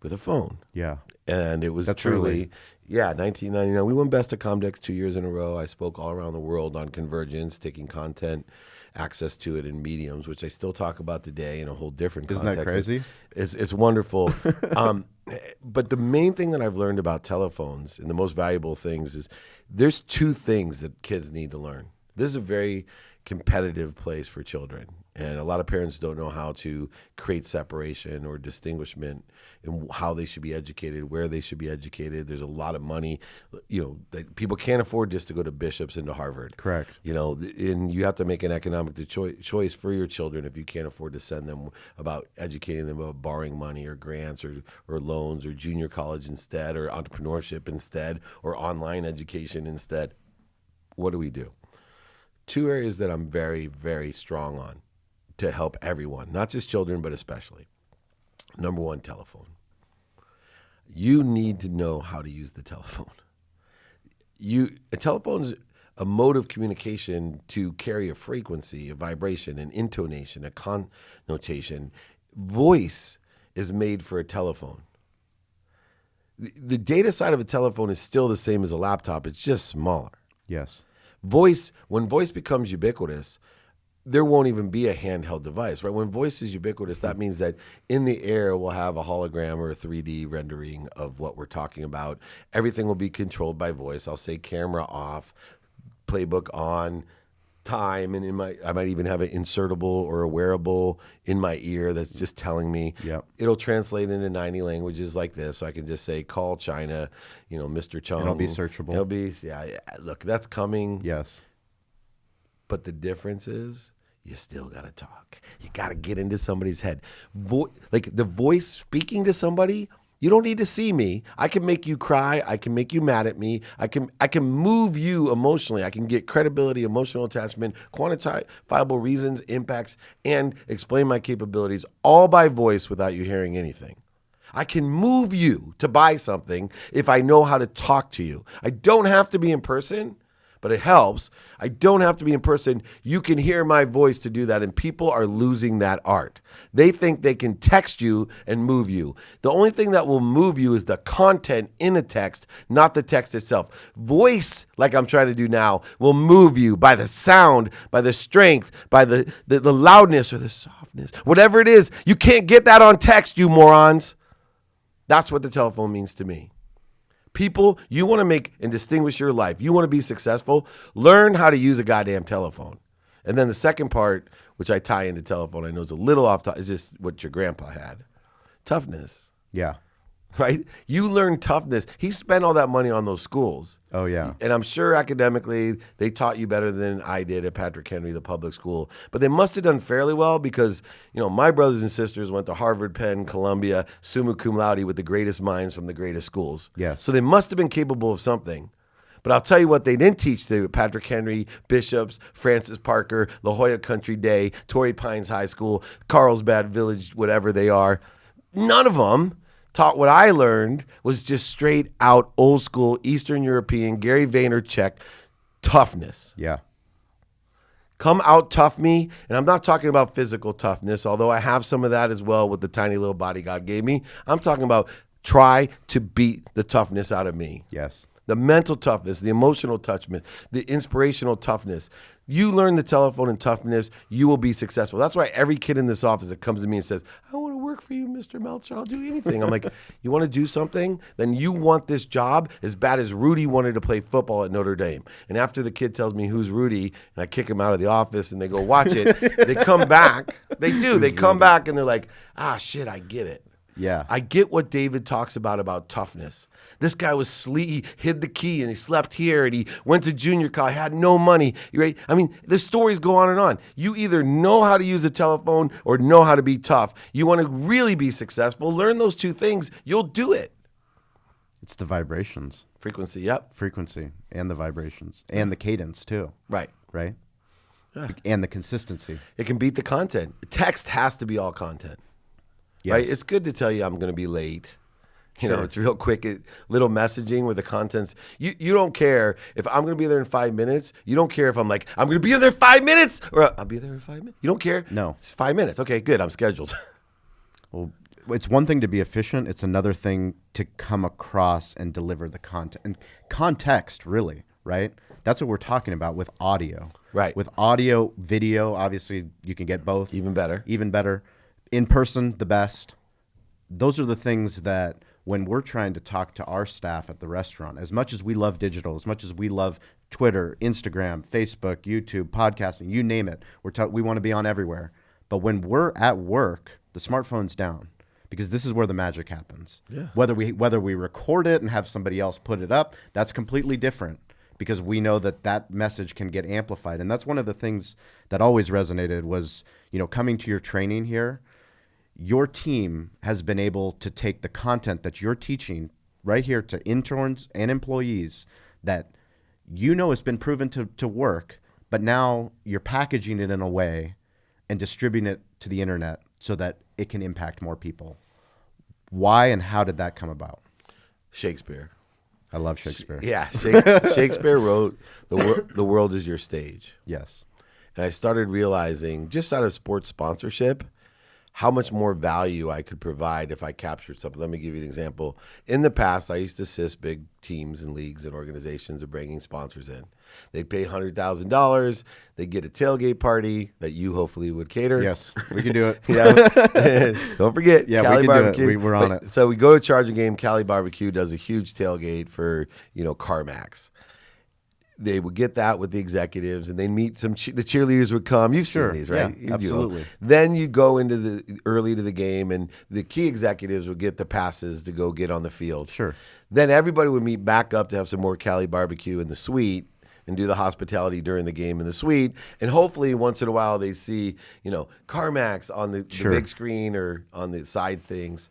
with a phone. Yeah. And it was That's truly, early. 1999. We won Best of Comdex 2 years in a row. I spoke all around the world on convergence, taking content, access to it in mediums, which I still talk about today in a whole different context. Isn't that crazy? It's wonderful. But the main thing that I've learned about telephones and the most valuable things is there's two things that kids need to learn. This is a very competitive place for children. And a lot of parents don't know how to create separation or distinguishment in how they should be educated, where they should be educated. There's a lot of money, that people can't afford just to go to Bishop's and to Harvard. Correct. And you have to make an economic choice for your children if you can't afford to send them about educating them about borrowing money or grants or loans or junior college instead or entrepreneurship instead or online education instead. What do? Two areas that I'm very, very strong on to help everyone, not just children, but especially. Number one, telephone. You need to know how to use the telephone. A telephone's a mode of communication to carry a frequency, a vibration, an intonation, a connotation. Voice is made for a telephone. The data side of a telephone is still the same as a laptop. It's just smaller. Yes. When voice becomes ubiquitous, there won't even be a handheld device, right? When voice is ubiquitous, that means that in the air we'll have a hologram or a 3D rendering of what we're talking about. Everything will be controlled by voice. I'll say camera off, playbook on, time, and I might even have an insertable or a wearable in my ear that's just telling me. Yep. It'll translate into 90 languages like this, so I can just say, call China, Mr. Chung. It'll be searchable. It'll be, look, that's coming. Yes. But the difference is you still got to talk. You got to get into somebody's head. Like the voice speaking to somebody, you don't need to see me. I can make you cry. I can make you mad at me. I can move you emotionally. I can get credibility, emotional attachment, quantifiable reasons, impacts, and explain my capabilities all by voice without you hearing anything. I can move you to buy something if I know how to talk to you. I don't have to be in person, but it helps. I don't have to be in person. You can hear my voice to do that, and people are losing that art. They think they can text you and move you. The only thing that will move you is the content in a text, not the text itself. Voice, like I'm trying to do now, will move you by the sound, by the strength, by the loudness or the softness. Whatever it is, you can't get that on text, you morons. That's what the telephone means to me. People, you want to make and distinguish your life. You want to be successful. Learn how to use a goddamn telephone. And then the second part, which I tie into telephone, I know it's a little off topic, is just what your grandpa had. Toughness. Yeah. Right? You learn toughness. He spent all that money on those schools. Oh, yeah. And I'm sure academically they taught you better than I did at Patrick Henry, the public school. But they must have done fairly well because, my brothers and sisters went to Harvard, Penn, Columbia, summa cum laude with the greatest minds from the greatest schools. Yes. So they must have been capable of something. But I'll tell you what they didn't teach the Patrick Henry, Bishops, Francis Parker, La Jolla Country Day, Torrey Pines High School, Carlsbad Village, whatever they are. None of them taught what I learned was just straight out old school Eastern European Gary Vaynerchuk toughness. Yeah. Come out tough me. And I'm not talking about physical toughness, although I have some of that as well with the tiny little body God gave me. I'm talking about try to beat the toughness out of me. Yes. The mental toughness, the emotional toughness, the inspirational toughness. You learn the telephone and toughness, you will be successful. That's why every kid in this office that comes to me and says, I want to work for you, Mr. Meltzer. I'll do anything. I'm like, you want to do something? Then you want this job as bad as Rudy wanted to play football at Notre Dame. And after the kid tells me who's Rudy, and I kick him out of the office and they go watch it, they come back. They do. They come back and they're like, shit, I get it. Yeah. I get what David talks about toughness. This guy was he hid the key and he slept here and he went to junior college, had no money. Right? I mean, the stories go on and on. You either know how to use a telephone or know how to be tough. You want to really be successful, learn those two things, you'll do it. It's the vibrations. Frequency, yep. Frequency and the vibrations and the cadence too. Right. Right? Yeah. And the consistency. It can beat the content. Text has to be all content. Yes. Right? It's good to tell you I'm going to be late. You know, it's real quick, little messaging with the contents. You don't care if I'm going to be there in 5 minutes. You don't care if I'm like, I'm going to be there in 5 minutes or I'll be there in 5 minutes. You don't care? No. It's 5 minutes. Okay, good. I'm scheduled. Well, it's one thing to be efficient. It's another thing to come across and deliver the content. And context, really, right? That's what we're talking about with audio. Right. With audio, video, obviously you can get both. Even better. Even better. In person, the best. Those are the things that when we're trying to talk to our staff at the restaurant, as much as we love digital, as much as we love Twitter, Instagram, Facebook, YouTube, podcasting, you name it, we want to be on everywhere. But when we're at work, the smartphone's down because this is where the magic happens. Yeah. Whether we record it and have somebody else put it up, that's completely different because we know that message can get amplified. And that's one of the things that always resonated was, coming to your training here. Your team has been able to take the content that you're teaching right here to interns and employees that has been proven to work, but now you're packaging it in a way and distributing it to the internet so that it can impact more people. Why and how did that come about? Shakespeare. I love Shakespeare. Yeah, Shakespeare wrote, the world is your stage. Yes. And I started realizing, just out of sports sponsorship, how much more value I could provide if I captured something. Let me give you an example. In the past, I used to assist big teams and leagues and organizations of bringing sponsors in. They'd pay $100,000. They'd get a tailgate party that you hopefully would cater. Yes, we can do it. Yeah. Don't forget, yeah, Cali we can Barbecue. do it. We're on it. So we go to Charging Game. Cali Barbecue does a huge tailgate for, CarMax. They would get that with the executives, and they meet the cheerleaders would come. You've seen these, right? Yeah, absolutely. Then you go into early to the game, and the key executives would get the passes to go get on the field. Sure. Then everybody would meet back up to have some more Cali barbecue in the suite and do the hospitality during the game in the suite. And hopefully once in a while they see, CarMax on the big screen or on the side things.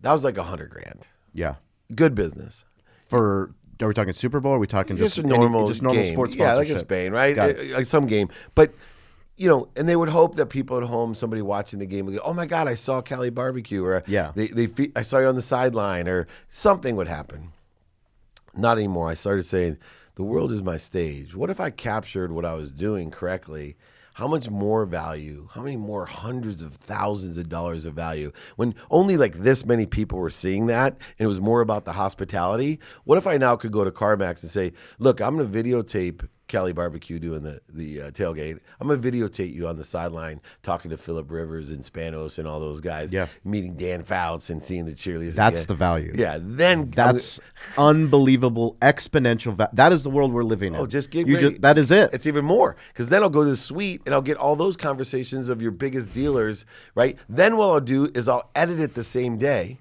That was like $100,000. Yeah. Good business. Are we talking Super Bowl? Or are we talking just normal game. sports sponsorship? Yeah, like a Spain, right? Like some game. But, and they would hope that people at home, somebody watching the game would go, oh my God, I saw Cali Barbecue. Or I saw you on the sideline, or something would happen. Not anymore. I started saying, the world is my stage. What if I captured what I was doing correctly? How much more value, how many more hundreds of thousands of dollars of value when only like this many people were seeing that and it was more about the hospitality? What if I now could go to CarMax and say, look, I'm going to videotape Cali Barbecue doing the tailgate. I'm going to videotape you on the sideline talking to Phillip Rivers and Spanos and all those guys, meeting Dan Fouts and seeing the cheerleaders. That's the value. Yeah, then that's unbelievable, exponential. That is the world we're living in. Oh, just get ready. That is it. It's even more because then I'll go to the suite and I'll get all those conversations of your biggest dealers, right? Then what I'll do is I'll edit it the same day.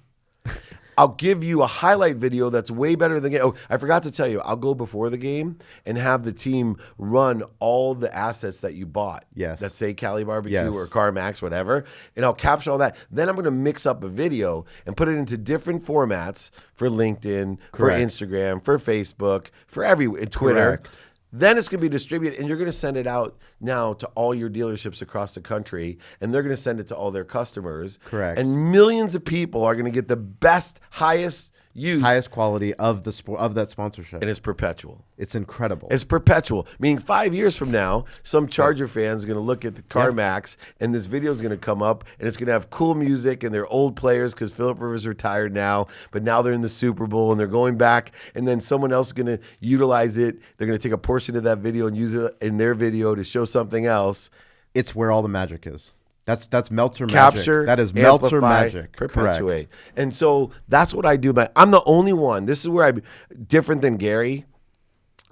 I'll give you a highlight video that's way better than the game. Oh, I forgot to tell you, I'll go before the game and have the team run all the assets that you bought. Yes. That say Cali Barbecue or CarMax, whatever. And I'll capture all that. Then I'm going to mix up a video and put it into different formats for LinkedIn, for Instagram, for Facebook, for Twitter. Correct. Then it's going to be distributed, and you're going to send it out now to all your dealerships across the country, and they're going to send it to all their customers. Correct. And millions of people are going to get the best, highest, use. Highest quality of that sponsorship. And it's perpetual. It's incredible. It's perpetual. Meaning 5 years from now, some Charger fan is going to look at the CarMax and this video is going to come up and it's going to have cool music and they're old players because Phillip Rivers retired now, but now they're in the Super Bowl and they're going back, and then someone else is going to utilize it. They're going to take a portion of that video and use it in their video to show something else. It's where all the magic is. That's Meltzer Capture, magic. That is Meltzer magic. Perpetuate. Correct. And so that's what I do. But I'm the only one. This is where I'm different than Gary,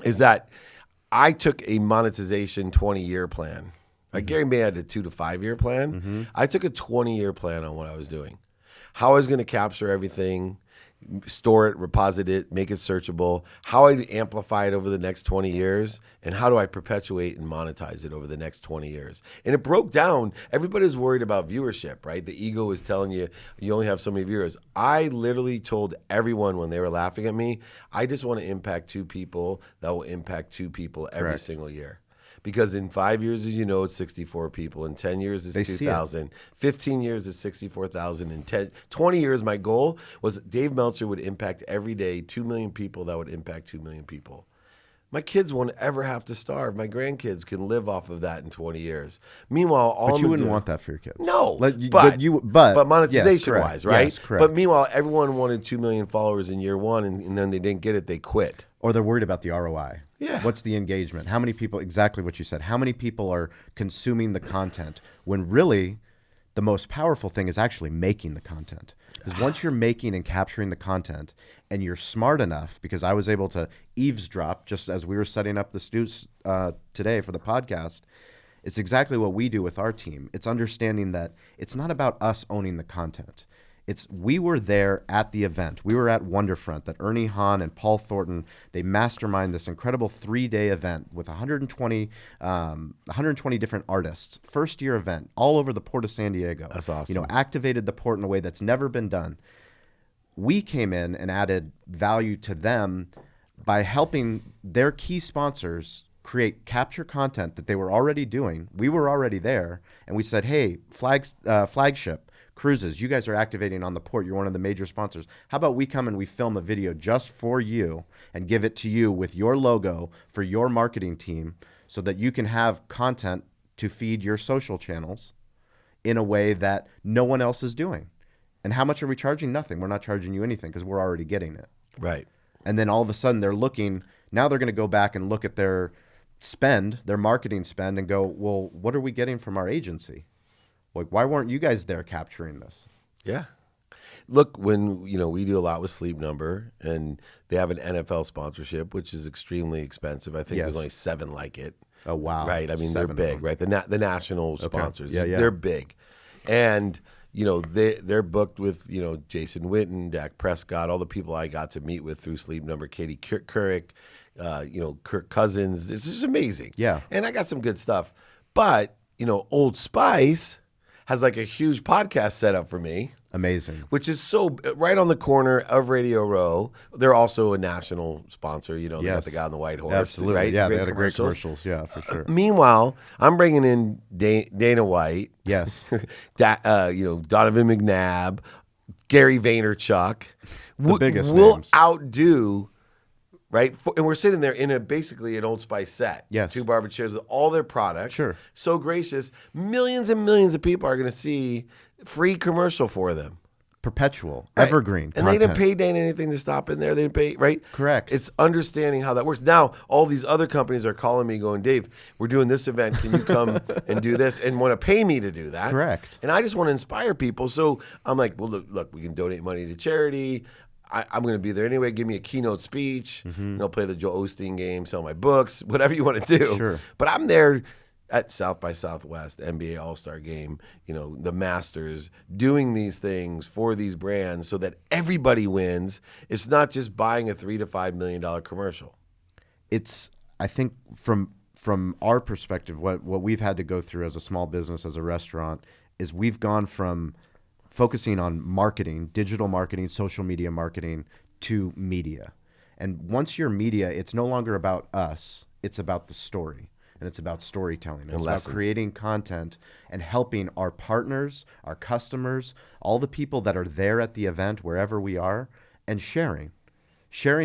is that I took a monetization 20-year plan. Like Gary May had a 2 to 5 year plan. I took a 20-year plan on what I was doing. How I was going to capture everything, store it, reposit it, make it searchable, how I amplify it over the next 20 years, and how do I perpetuate and monetize it over the next 20 years. And it broke down. Everybody's worried about viewership, right? The ego is telling you you only have so many viewers. I literally told everyone when they were laughing at me, I just want to impact 2 people that will impact 2 people every single year. Because in 5 years, as you know, it's 64 people. In 10 years, it's 2,000. 15 years, it's 64,000. In 20 years, my goal was Dave Meltzer would impact every day 2 million people that would impact 2 million people. My kids won't ever have to starve. My grandkids can live off of that in 20 years. Meanwhile, but you wouldn't want that for your kids. No, but monetization-wise, right? Yes, correct. But meanwhile, everyone wanted 2 million followers in year 1, and then they didn't get it. They quit. Or they're worried about the ROI. Yeah. What's the engagement? How many people, exactly what you said, how many people are consuming the content when really the most powerful thing is actually making the content? Because once you're making and capturing the content and you're smart enough, because I was able to eavesdrop just as we were setting up the students today for the podcast, it's exactly what we do with our team. It's understanding that it's not about us owning the content. We were there at the event. We were at Wonderfront that Ernie Hahn and Paul Thornton, they mastermind this incredible 3-day event with 120 different artists. First year event all over the port of San Diego. That's awesome. Activated the port in a way that's never been done. We came in and added value to them by helping their key sponsors capture content that they were already doing. We were already there, and we said, hey, flagship cruises, you guys are activating on the port. You're one of the major sponsors. How about we come and we film a video just for you and give it to you with your logo for your marketing team so that you can have content to feed your social channels in a way that no one else is doing. And how much are we charging? Nothing. We're not charging you anything because we're already getting it. Right. And then all of a sudden they're looking, now they're going to go back and look at their spend, their marketing spend, and go, well, what are we getting from our agency? Like, why weren't you guys there capturing this? Yeah. Look, when we do a lot with Sleep Number, and they have an NFL sponsorship, which is extremely expensive. I think there's only 7 like it. Oh wow! Right. I mean, they're big, right? The national sponsors, yeah. They're big, and they're booked with Jason Witten, Dak Prescott, all the people I got to meet with through Sleep Number, Katie Couric, Kirk Cousins. It's just amazing. Yeah. And I got some good stuff, but Old Spice has like a huge podcast set up for me. Amazing. Which is so right on the corner of Radio Row. They're also a national sponsor. They got the guy on the white horse. Absolutely. Right? Yeah, they had great commercials. Yeah, for sure. Meanwhile, I'm bringing in Dana White. Yes. Donovan McNabb, Gary Vaynerchuk. The biggest We'll names. outdo. Right, and we're sitting there in basically an Old Spice set. Yes. 2 barber chairs with all their products. Sure. So gracious. Millions and millions of people are going to see free commercial for them. Perpetual, Right. evergreen And content. they didn't pay Dana anything to stop in there. They didn't pay, right? Correct. It's understanding how that works. Now, all these other companies are calling me going, Dave, we're doing this event. Can you come and do this? And want to pay me to do that. Correct. And I just want to inspire people. So I'm like, well, look, we can donate money to charity. I'm going to be there anyway. Give me a keynote speech. Play the Joel Osteen game, sell my books, whatever you want to do. Sure. But I'm there at South by Southwest, NBA All-Star Game, the Masters, doing these things for these brands so that everybody wins. It's not just buying a $3 to $5 million commercial. It's, I think, from our perspective, what we've had to go through as a small business, as a restaurant, is we've gone from focusing on marketing, digital marketing, social media marketing, to media. And once you're media, it's no longer about us. It's about the story. And it's about storytelling. It's about creating content and helping our partners, our customers, all the people that are there at the event, wherever we are, and sharing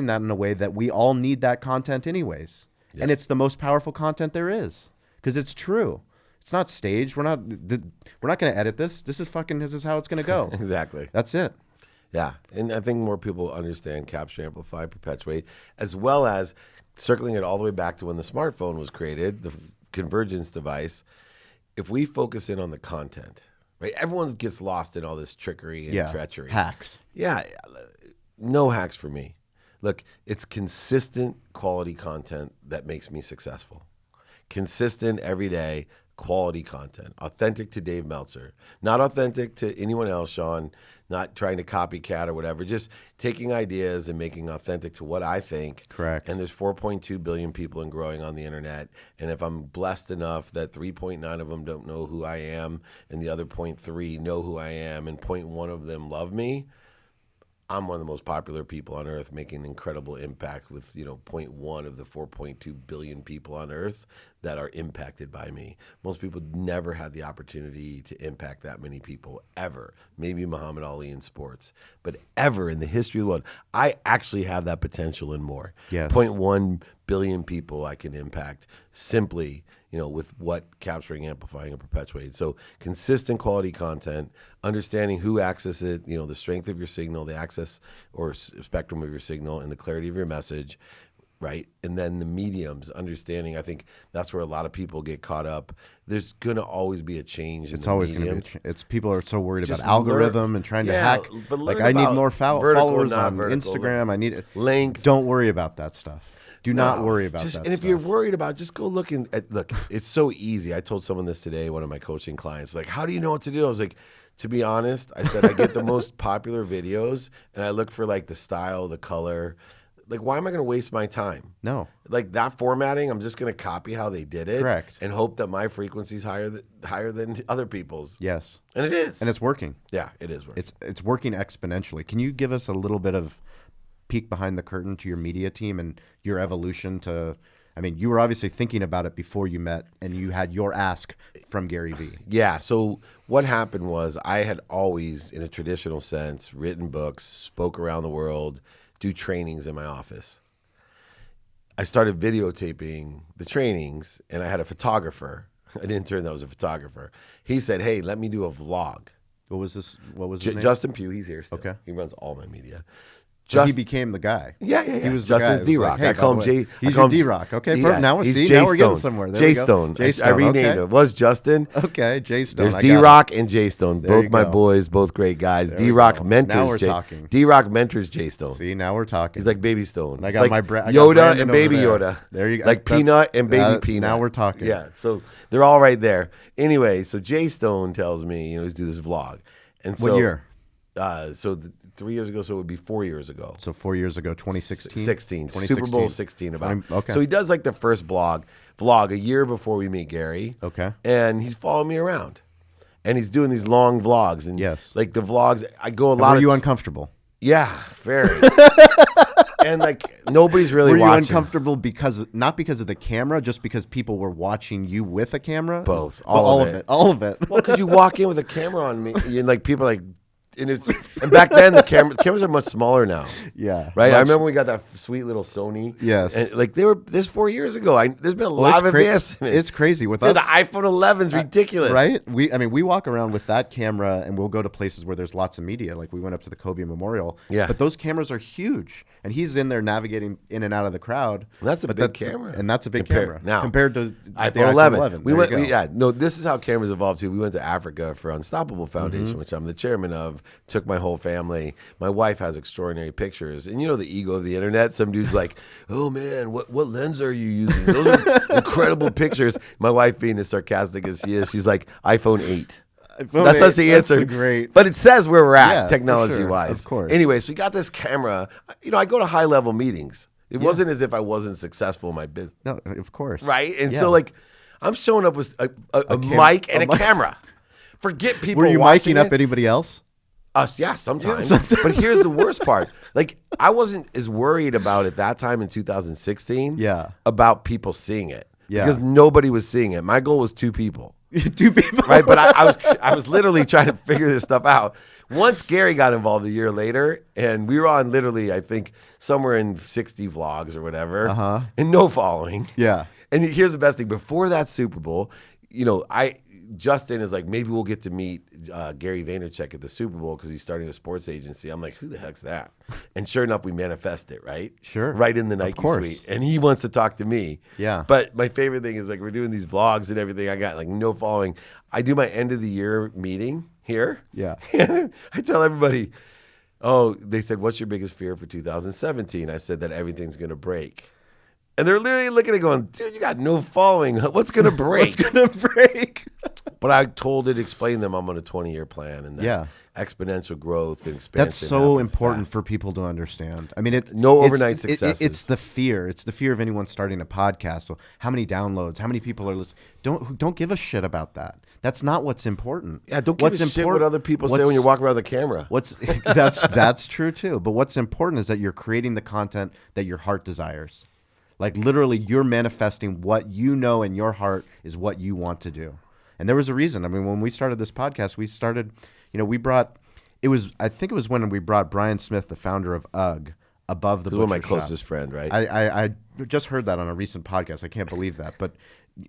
that in a way that we all need that content anyways. Yes. And it's the most powerful content there is because it's true. It's not staged. We're not going to edit this. This is how it's going to go. Exactly. That's it. Yeah. And I think more people understand capture, amplify, perpetuate, as well as circling it all the way back to when the smartphone was created, the convergence device. If we focus in on the content, right? Everyone gets lost in all this trickery and treachery. Hacks. Yeah. No hacks for me. Look, it's consistent quality content that makes me successful. Consistent, everyday, quality content. Authentic to Dave Meltzer. Not authentic to anyone else, Sean. Not trying to copycat or whatever. Just taking ideas and making authentic to what I think. Correct. And there's 4.2 billion people and growing on the internet. And if I'm blessed enough that 3.9 of them don't know who I am and the other 0.3 know who I am and 0.1 of them love me, I'm one of the most popular people on earth, making an incredible impact with, 0.1 of the 4.2 billion people on earth that are impacted by me. Most people never had the opportunity to impact that many people, ever. Maybe Muhammad Ali in sports, but ever in the history of the world. I actually have that potential and more. Yes. 0.1 billion people I can impact simply, with what capturing, amplifying, and perpetuating. So consistent quality content, understanding who accesses it, the strength of your signal, the access or spectrum of your signal, and the clarity of your message, right? And then the mediums, understanding. I think that's where a lot of people get caught up. There's going to always be a change. It's always going to be. People are so worried about algorithm and trying to hack. But like I need more followers on Instagram. I need link. Don't worry about that stuff. Do not worry about that And if you're worried about, just go look look, it's so easy. I told someone this today, one of my coaching clients, like, how do you know what to do? I was like, to be honest, I said, I get the most popular videos and I look for like the style, the color. Like, why am I going to waste my time? No. Like that formatting, I'm just going to copy how they did it. Correct. And hope that my frequency is higher than other people's. Yes. And it is. And it's working. Yeah, it is working. It's working exponentially. Can you give us a little bit of peek behind the curtain to your media team and your evolution to, you were obviously thinking about it before you met and you had your ask from Gary Vee. Yeah. So what happened was I had always, in a traditional sense, written books, spoke around the world, do trainings in my office. I started videotaping the trainings and I had a photographer, an intern that was a photographer. He said, hey, let me do a vlog. What was his name? Justin Pugh. He's here still. Okay. He runs all my media. He became the guy. Yeah. He was Justin's D-Rock. Like, hey, I call him Jay. He's your D-Rock. Okay, now we're getting somewhere. Jay Stone. I renamed it. It was Justin. Okay, Jay Stone. There's D-Rock and Jay Stone. Both my boys, both great guys. D-Rock mentors. Now we're talking. D-Rock mentors Jay Stone. See, now we're talking. He's like Baby Stone. I got like Yoda and Baby Yoda. There you go. Like Peanut and Baby Peanut. Now we're talking. Yeah, so they're all right there. Anyway, so Jay Stone tells me, he's do this vlog. And so, what year? 3 years ago, so it would be 4 years ago. So 4 years ago, 2016? 16. Super Bowl 16 about. Okay. So he does like the first vlog a year before we meet Gary. Okay. And he's following me around. And he's doing these long vlogs. And yes. Like the vlogs, I go a lot. Were you uncomfortable? Yeah, very. And like nobody's really watching. Were you uncomfortable not because of the camera, just because people were watching you with a camera? Both. All of it. All of it. Well, because you walk in with a camera on me, and like people are like, and back then the cameras are much smaller now. Yeah. Right. I remember we got that sweet little Sony. Yes. And like this 4 years ago. There's been a lot of advancement. It's crazy with us. The iPhone 11's ridiculous. Right. We walk around with that camera and we'll go to places where there's lots of media. Like we went up to the Kobe Memorial. Yeah. But those cameras are huge, and he's in there navigating in and out of the crowd. That's a big camera. And that's a big camera now compared to iPhone 11. We went. This is how cameras evolved too. We went to Africa for Unstoppable Foundation, which I'm the chairman of. Took my whole family. My wife has extraordinary pictures, and the ego of the internet. Some dude's like, "Oh man, what lens are you using? Those are incredible pictures." My wife, being as sarcastic as she is, she's like, "iPhone 8." That's how she answered. Great. But it says where we're at technology wise. Of course. Anyway, so we got this camera. I go to high level meetings. It wasn't as if I wasn't successful in my business. No, of course. Right, and so like, I'm showing up with a mic and a camera. Forget people. Were you miking up anybody else? Us, yeah, sometimes. But here's the worst part. Like, I wasn't as worried about it that time in 2016 about people seeing it. Yeah. Because nobody was seeing it. My goal was 2 people. Two people. Right, but I was literally trying to figure this stuff out. Once Gary got involved a year later, and we were on literally, I think, somewhere in 60 vlogs or whatever, and no following. Yeah. And here's the best thing. Before that Super Bowl, Justin is like, maybe we'll get to meet Gary Vaynerchuk at the Super Bowl because he's starting a sports agency. I'm like, who the heck's that? And sure enough, we manifest it, right? Sure. Right in the Nike suite. And he wants to talk to me. Yeah. But my favorite thing is like we're doing these vlogs and everything. I got like no following. I do my end of the year meeting here. Yeah. And I tell everybody, they said, what's your biggest fear for 2017? I said that everything's going to break. And they're literally looking at it going, dude, you got no following. What's going to break? What's going to break? But I explained them I'm on a 20-year plan and that exponential growth and expansion. That's so important fast. For people to understand. I mean, no overnight successes. It's the fear. It's the fear of anyone starting a podcast. So how many downloads? How many people are listening? Don't give a shit about that. That's not what's important. Yeah, don't give a shit what other people say when you're walking around the camera. That's true too. But what's important is that you're creating the content that your heart desires. Like literally, you're manifesting what you know in your heart is what you want to do. And there was a reason. I mean, when we started this podcast, I think it was when we brought Brian Smith, the founder of UGG, above the butcher shop. One of my closest friend, right? I just heard that on a recent podcast. I can't believe that. But,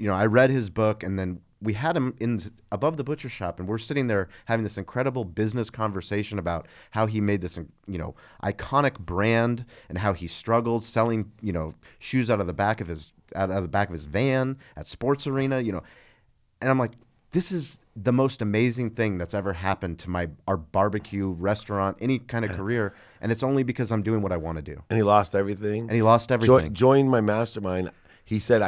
I read his book, and then we had him in above the butcher shop, and we're sitting there having this incredible business conversation about how he made this, iconic brand and how he struggled selling, shoes out of the back of his van at Sports Arena, And I'm like, this is the most amazing thing that's ever happened to our barbecue restaurant, any kind of career, and it's only because I'm doing what I want to do. And he lost everything. Joined my mastermind. He said,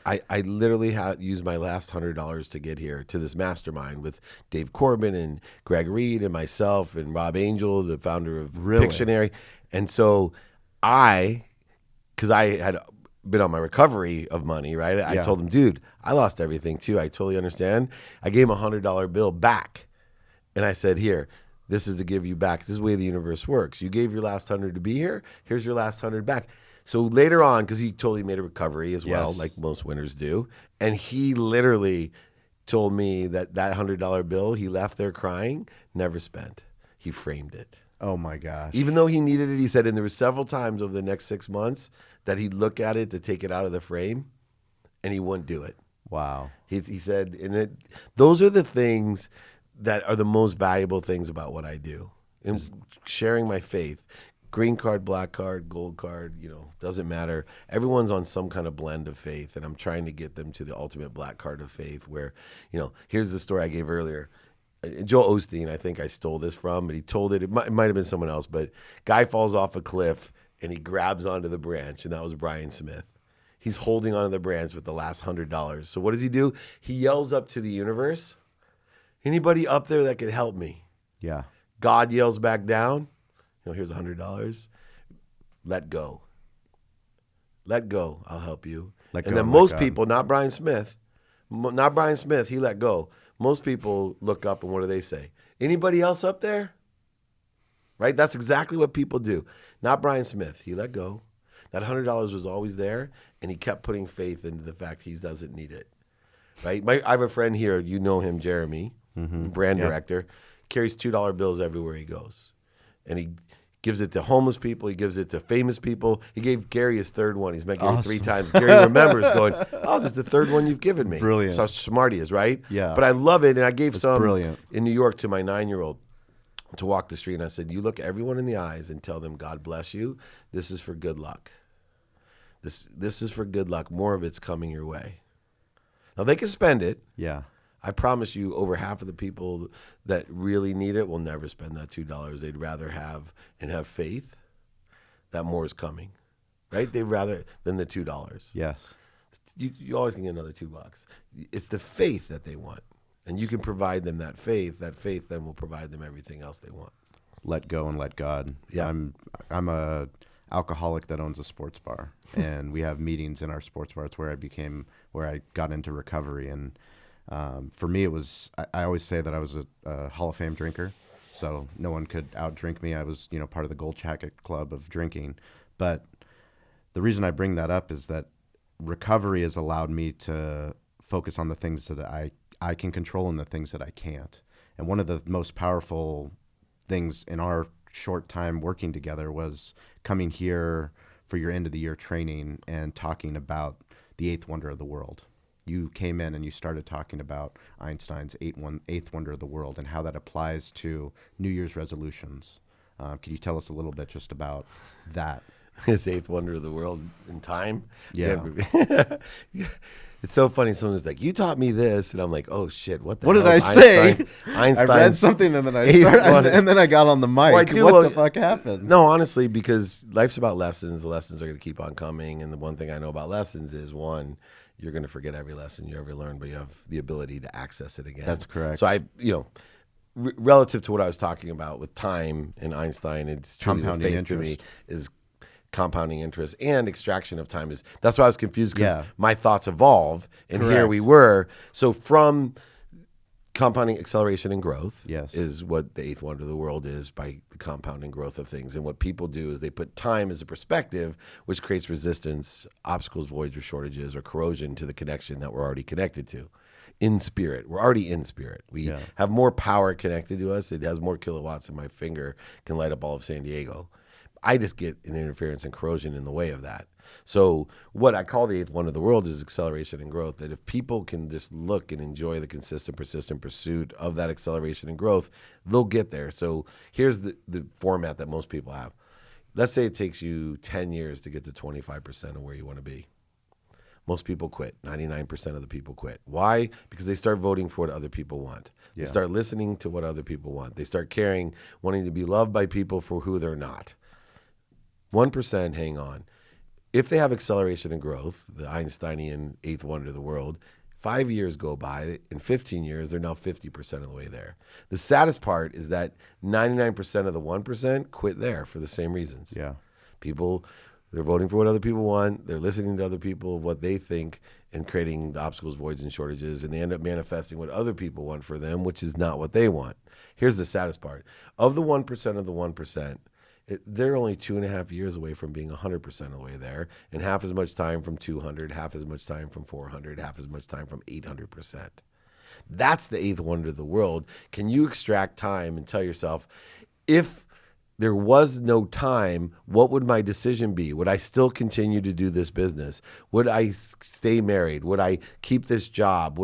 I literally used my last $100 to get here to this mastermind with Dave Corbin and Greg Reed and myself and Rob Angel, the founder of Pictionary. And so because I had been on my recovery of money, right? I told him, dude, I lost everything too. I totally understand. I gave him a $100 bill back. And I said, here, this is to give you back. This is the way the universe works. You gave your last 100 to be here. Here's your last 100 back. So later on, because he totally made a recovery as well, like most winners do. And he literally told me that $100 bill he left there crying, never spent. He framed it. Oh my gosh. Even though he needed it, he said, and there were several times over the next 6 months that he'd look at it to take it out of the frame, and he wouldn't do it. Wow. He said, those are the things that are the most valuable things about what I do. And sharing my faith. Green card, black card, gold card, doesn't matter. Everyone's on some kind of blend of faith, and I'm trying to get them to the ultimate black card of faith where, here's the story I gave earlier. Joel Osteen, I think I stole this from, but he told it. It might have been someone else, but guy falls off a cliff, and he grabs onto the branch, and that was Brian Smith. He's holding onto the branch with the last $100. So what does he do? He yells up to the universe, anybody up there that could help me? Yeah. God yells back down, here's $100. Let go. Let go. I'll help you. And then most people, not Brian Smith, he let go. Most people look up and what do they say? Anybody else up there? Right? That's exactly what people do. Not Brian Smith. He let go. That $100 was always there, and he kept putting faith into the fact he doesn't need it. Right? I have a friend here, you know him, Jeremy, brand director, carries $2 bills everywhere he goes. And he gives it to homeless people. He gives it to famous people. He gave Gary his third one. He's met Gary 3 times. Gary remembers going, this is the third one you've given me. Brilliant. So smart he is, right? Yeah. But I love it, and I gave some brilliant. In New York to my 9-year-old to walk the street, and I said, you look everyone in the eyes and tell them, God bless you. This is for good luck. This is for good luck. More of it's coming your way. Now, they can spend it. Yeah. I promise you, over half of the people that really need it will never spend that $2. They'd rather have faith that more is coming, right? They'd rather than the $2. Yes. You always can get another $2. It's the faith that they want, and you can provide them that faith. That faith then will provide them everything else they want. Let go and let God. Yeah. I'm a alcoholic that owns a sports bar, and we have meetings in our sports bar. It's where I got into recovery. And for me, it was, I always say that I was a Hall of Fame drinker, so no one could outdrink me. I was, part of the Gold Jacket Club of drinking. But the reason I bring that up is that recovery has allowed me to focus on the things that I I can control and the things that I can't. And one of the most powerful things in our short time working together was coming here for your end of the year training and talking about the eighth wonder of the world. You came in and you started talking about Einstein's eighth wonder of the world and how that applies to New Year's resolutions. Could you tell us a little bit just about that? His eighth wonder of the world in time. Yeah. It's so funny. Someone's like, you taught me this. And I'm like, oh, shit. What did I say? Einstein. I read something and then I got on the mic. What the fuck happened? No, honestly, because life's about lessons. The lessons are going to keep on coming. And the one thing I know about lessons is, one, you're going to forget every lesson you ever learned, but you have the ability to access it again. That's correct. So relative to what I was talking about with time and Einstein, it's truly the faith to me is compounding interest and extraction of time. That's why I was confused, because my thoughts evolve, and here we were. So from compounding acceleration and growth is what the eighth wonder of the world is, by the compounding growth of things. And what people do is they put time as a perspective, which creates resistance, obstacles, voids, or shortages, or corrosion to the connection that we're already connected to. In spirit. We're already in spirit. We have more power connected to us. It has more kilowatts than my finger can light up all of San Diego. I just get an interference and corrosion in the way of that. So what I call the eighth wonder of the world is acceleration and growth, that if people can just look and enjoy the consistent, persistent pursuit of that acceleration and growth, they'll get there. So here's the format that most people have. Let's say it takes you 10 years to get to 25% of where you want to be. Most people quit. 99% of the people quit. Why? Because they start voting for what other people want. They start listening to what other people want. They start caring, wanting to be loved by people for who they're not. 1% hang on. If they have acceleration and growth, the Einsteinian eighth wonder of the world, 5 years go by. In 15 years, they're now 50% of the way there. The saddest part is that 99% of the 1% quit there for the same reasons. Yeah. People, they're voting for what other people want. They're listening to other people, what they think, and creating the obstacles, voids, and shortages. And they end up manifesting what other people want for them, which is not what they want. Here's the saddest part. Of the 1% of the 1%, they're only 2.5 years away from being 100% of the way there, and half as much time from 200, half as much time from 400, half as much time from 800%. That's the eighth wonder of the world. Can you extract time and tell yourself, if there was no time, what would my decision be? Would I still continue to do this business? Would I stay married? Would I keep this job?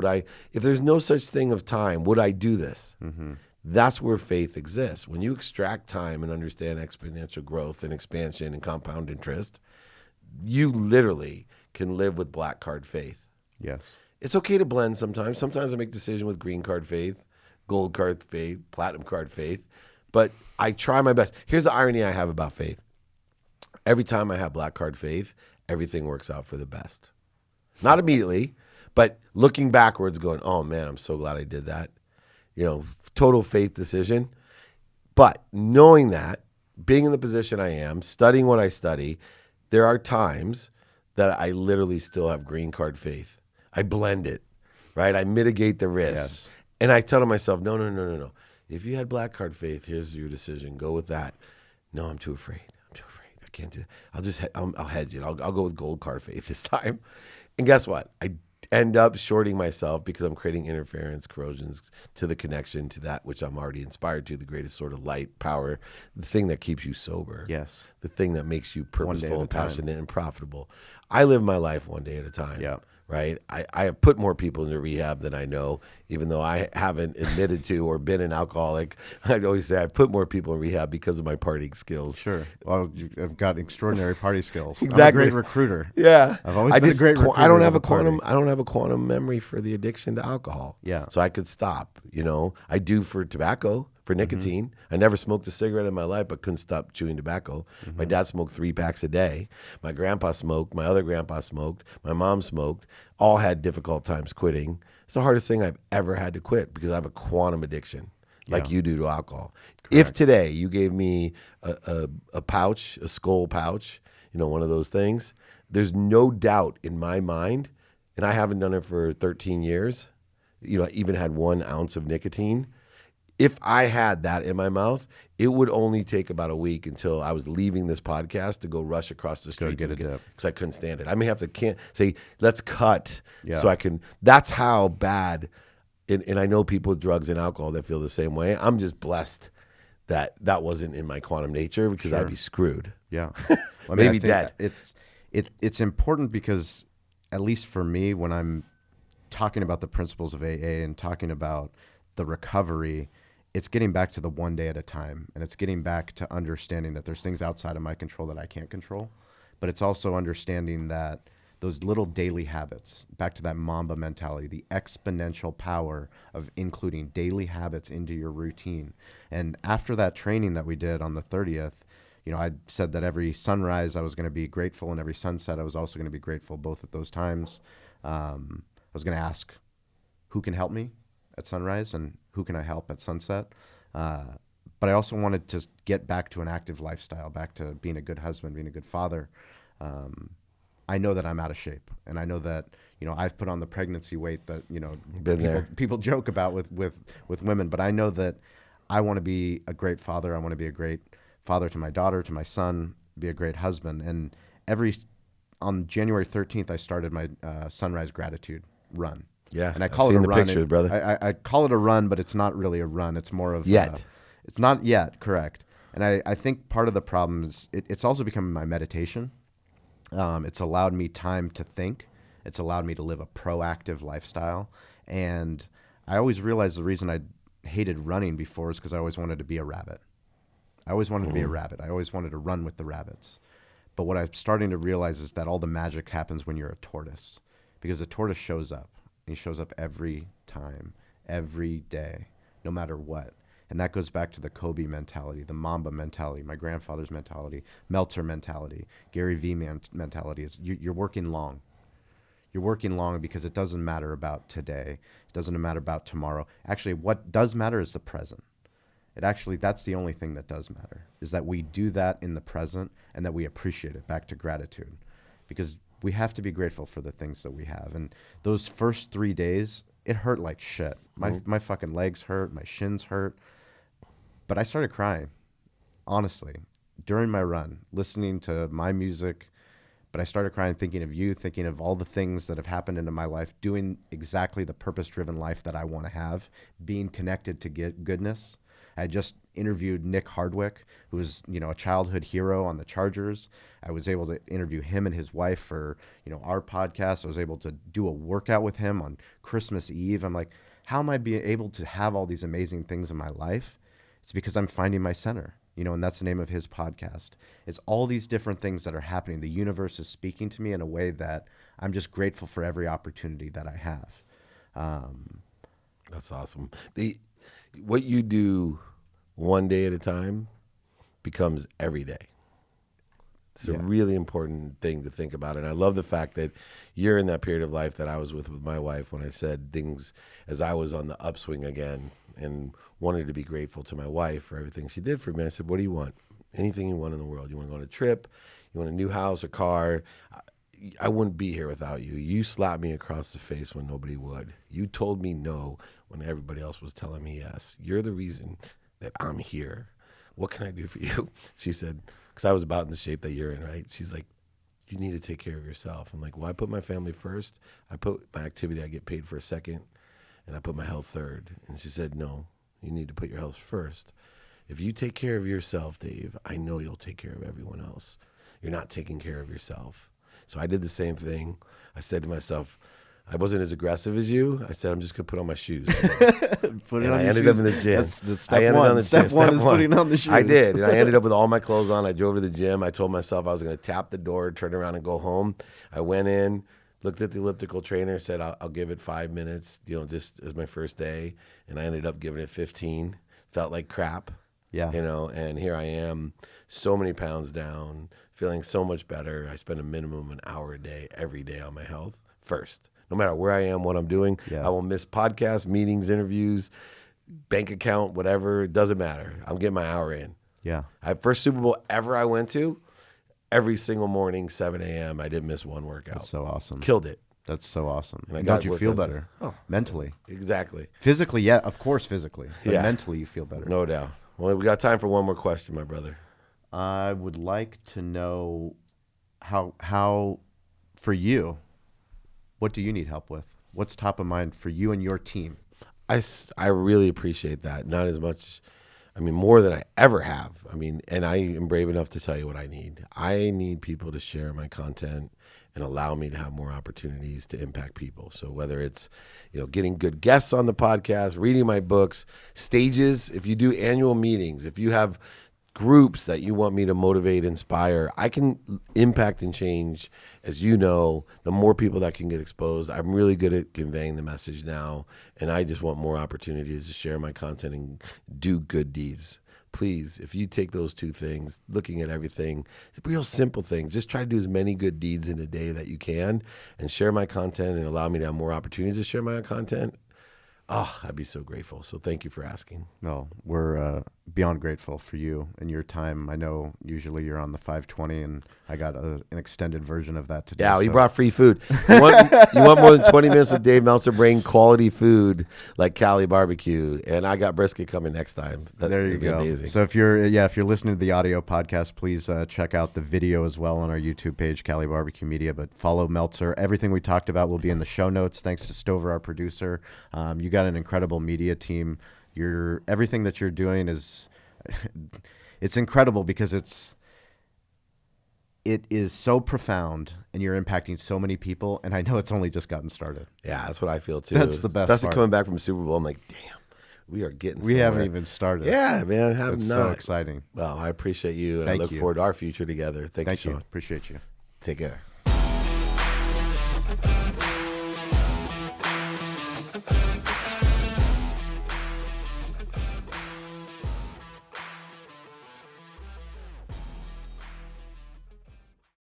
If there's no such thing of time, would I do this? Mm-hmm. That's where faith exists. When you extract time and understand exponential growth and expansion and compound interest, you literally can live with black card faith. Yes. It's okay to blend sometimes. Sometimes I make decisions with green card faith, gold card faith, platinum card faith, but I try my best. Here's the irony I have about faith. Every time I have black card faith, everything works out for the best. Not immediately, but looking backwards going, oh man, I'm so glad I did that. Total faith decision. But knowing that, being in the position I am, studying what I study, there are times that I literally still have green card faith. I blend it, right? I mitigate the risk. Yes. And I tell myself, no. If you had black card faith, here's your decision. Go with that. No, I'm too afraid. I can't do it. I'll hedge it. I'll go with gold card faith this time. And guess what? I end up shorting myself because I'm creating interference, corrosions to the connection to that which I'm already inspired to, the greatest sort of light, power, the thing that keeps you sober. Yes. The thing that makes you purposeful and passionate and profitable. I live my life one day at a time. Yeah. Right? I have put more people into rehab than I know, even though I haven't admitted to or been an alcoholic. I always say I put more people in rehab because of my partying skills. Sure. Well, I've got extraordinary party skills. Exactly. I'm a great recruiter. Yeah. I've always been a great recruiter. I don't have a quantum memory for the addiction to alcohol. Yeah. So I could stop, I do for tobacco, for nicotine. Mm-hmm. I never smoked a cigarette in my life, but couldn't stop chewing tobacco. Mm-hmm. My dad smoked 3 packs a day. My grandpa smoked. My other grandpa smoked. My mom smoked. All had difficult times quitting. It's the hardest thing I've ever had to quit because I have a quantum addiction like you do to alcohol. Correct. If today you gave me a pouch, a skull pouch, one of those things, there's no doubt in my mind, and I haven't done it for 13 years, I even had 1 ounce of nicotine. If I had that in my mouth, it would only take about a week until I was leaving this podcast to go rush across the street because I couldn't stand it. I may have to say, let's cut so I can. That's how bad and I know people with drugs and alcohol that feel the same way. I'm just blessed that wasn't in my quantum nature, because I'd be screwed. Yeah. Well, maybe dead. It's important because, at least for me, when I'm talking about the principles of AA and talking about the recovery, it's getting back to the one day at a time. And it's getting back to understanding that there's things outside of my control that I can't control. But it's also understanding that those little daily habits, back to that Mamba mentality, the exponential power of including daily habits into your routine. And after that training that we did on the 30th, I said that every sunrise I was going to be grateful, and every sunset I was also going to be grateful, both at those times. I was going to ask, who can help me at sunrise and who can I help at sunset? But I also wanted to get back to an active lifestyle, back to being a good husband, being a good father. I know that I'm out of shape, and I know that, I've put on the pregnancy weight that, people joke about with women, but I know that I want to be a great father. I want to be a great father to my daughter, to my son, be a great husband. And on January 13th, I started my sunrise gratitude run. Yeah. And I call it a run. Picture, brother. I call it a run, but it's not really a run. It's more of it's not yet, correct. And I think part of the problem is it's also become my meditation. It's allowed me time to think. It's allowed me to live a proactive lifestyle. And I always realized the reason I hated running before is because I always wanted to be a rabbit. I always wanted to be a rabbit. I always wanted to run with the rabbits. But what I'm starting to realize is that all the magic happens when you're a tortoise, because the tortoise shows up. And he shows up every time, every day, no matter what. And that goes back to the Kobe mentality, the Mamba mentality, my grandfather's mentality, Meltzer mentality, Gary V mentality. Is you're working long. You're working long because it doesn't matter about today. It doesn't matter about tomorrow. Actually, what does matter is the present. That's the only thing that does matter, is that we do that in the present and that we appreciate it. Back to gratitude, because we have to be grateful for the things that we have. And those first 3 days, it hurt like shit. My fucking legs hurt. My shins hurt. But I started crying, honestly, during my run, listening to my music. But I started crying, thinking of you, thinking of all the things that have happened into my life, doing exactly the purpose-driven life that I want to have, being connected to goodness. I just interviewed Nick Hardwick, who was, a childhood hero on the Chargers. I was able to interview him and his wife for, our podcast. I was able to do a workout with him on Christmas Eve. I'm like, how am I being able to have all these amazing things in my life? It's because I'm finding my center, and that's the name of his podcast. It's all these different things that are happening. The universe is speaking to me in a way that I'm just grateful for every opportunity that I have. That's awesome. What you do one day at a time becomes every day. It's a really important thing to think about. And I love the fact that you're in that period of life that I was with my wife, when I said things as I was on the upswing again and wanted to be grateful to my wife for everything she did for me. I said, what do you want? Anything you want in the world. You want to go on a trip? You want a new house, a car? I wouldn't be here without you. You slapped me across the face when nobody would. You told me no when everybody else was telling me yes. You're the reason that I'm here. What can I do for you? She said, because I was about in the shape that you're in, right? She's like, you need to take care of yourself. I'm like, well, I put my family first. I put my activity I get paid for second, and I put my health third. And she said, no, you need to put your health first. If you take care of yourself, Dave, I know you'll take care of everyone else. You're not taking care of yourself. So I did the same thing. I said to myself, I wasn't as aggressive as you. I said, I'm just going to put on my shoes. I ended up in the gym. That's step one. Step one is putting on the shoes. I did. And I ended up with all my clothes on. I drove to the gym. I told myself I was going to tap the door, turn around, and go home. I went in, looked at the elliptical trainer, said, I'll give it 5 minutes, just as my first day. And I ended up giving it 15. Felt like crap. Yeah. And here I am, so many pounds down, feeling so much better. I spend a minimum of an hour a day, every day on my health first. No matter where I am, what I'm doing, I will miss podcasts, meetings, interviews, bank account, whatever. It doesn't matter. I'm getting my hour in. Yeah. First Super Bowl ever I went to, every single morning, 7 a.m., I didn't miss one workout. That's so awesome. Killed it. That's so awesome. And Don't you feel better? Mentally. Exactly. Physically, yeah, of course physically. But mentally you feel better. No doubt. Well, we got time for one more question, my brother. I would like to know how for you, what do you need help with? What's top of mind for you and your team? I really appreciate that. Not as much, more than I ever have. And I am brave enough to tell you what I need. I need people to share my content and allow me to have more opportunities to impact people. So whether it's, getting good guests on the podcast, reading my books, stages, if you do annual meetings, if you have groups that you want me to motivate, inspire, I can impact and change. As you know, the more people that can get exposed, I'm really good at conveying the message now, and I just want more opportunities to share my content and do good deeds. Please, if you take those two things, looking at everything, real simple things, just try to do as many good deeds in a day that you can and share my content and allow me to have more opportunities to share my content. Oh, I'd be so grateful. So thank you for asking. No, we're beyond grateful for you and your time. I know usually you're on the 520, and I got an extended version of that today. Yeah, he brought free food. You want more than 20 minutes with Dave Meltzer? Bring quality food like Cali barbecue, and I got brisket coming next time. There you go. Amazing. So if you're listening to the audio podcast, please check out the video as well on our YouTube page, Cali Barbecue Media. But follow Meltzer. Everything we talked about will be in the show notes. Thanks to Stover, our producer. You got an incredible media team. Everything that you're doing is it's incredible because it is so profound, and you're impacting so many people, and I know it's only just gotten started. Yeah, that's what I feel too. That's the best Especially part. Coming back from Super Bowl, I'm like, damn, we are getting somewhere. We haven't even started. Yeah, man. It's so exciting. Well, I appreciate you, and Thank I look you. forward to our future together. Thank you, Sean. Appreciate you. Take care.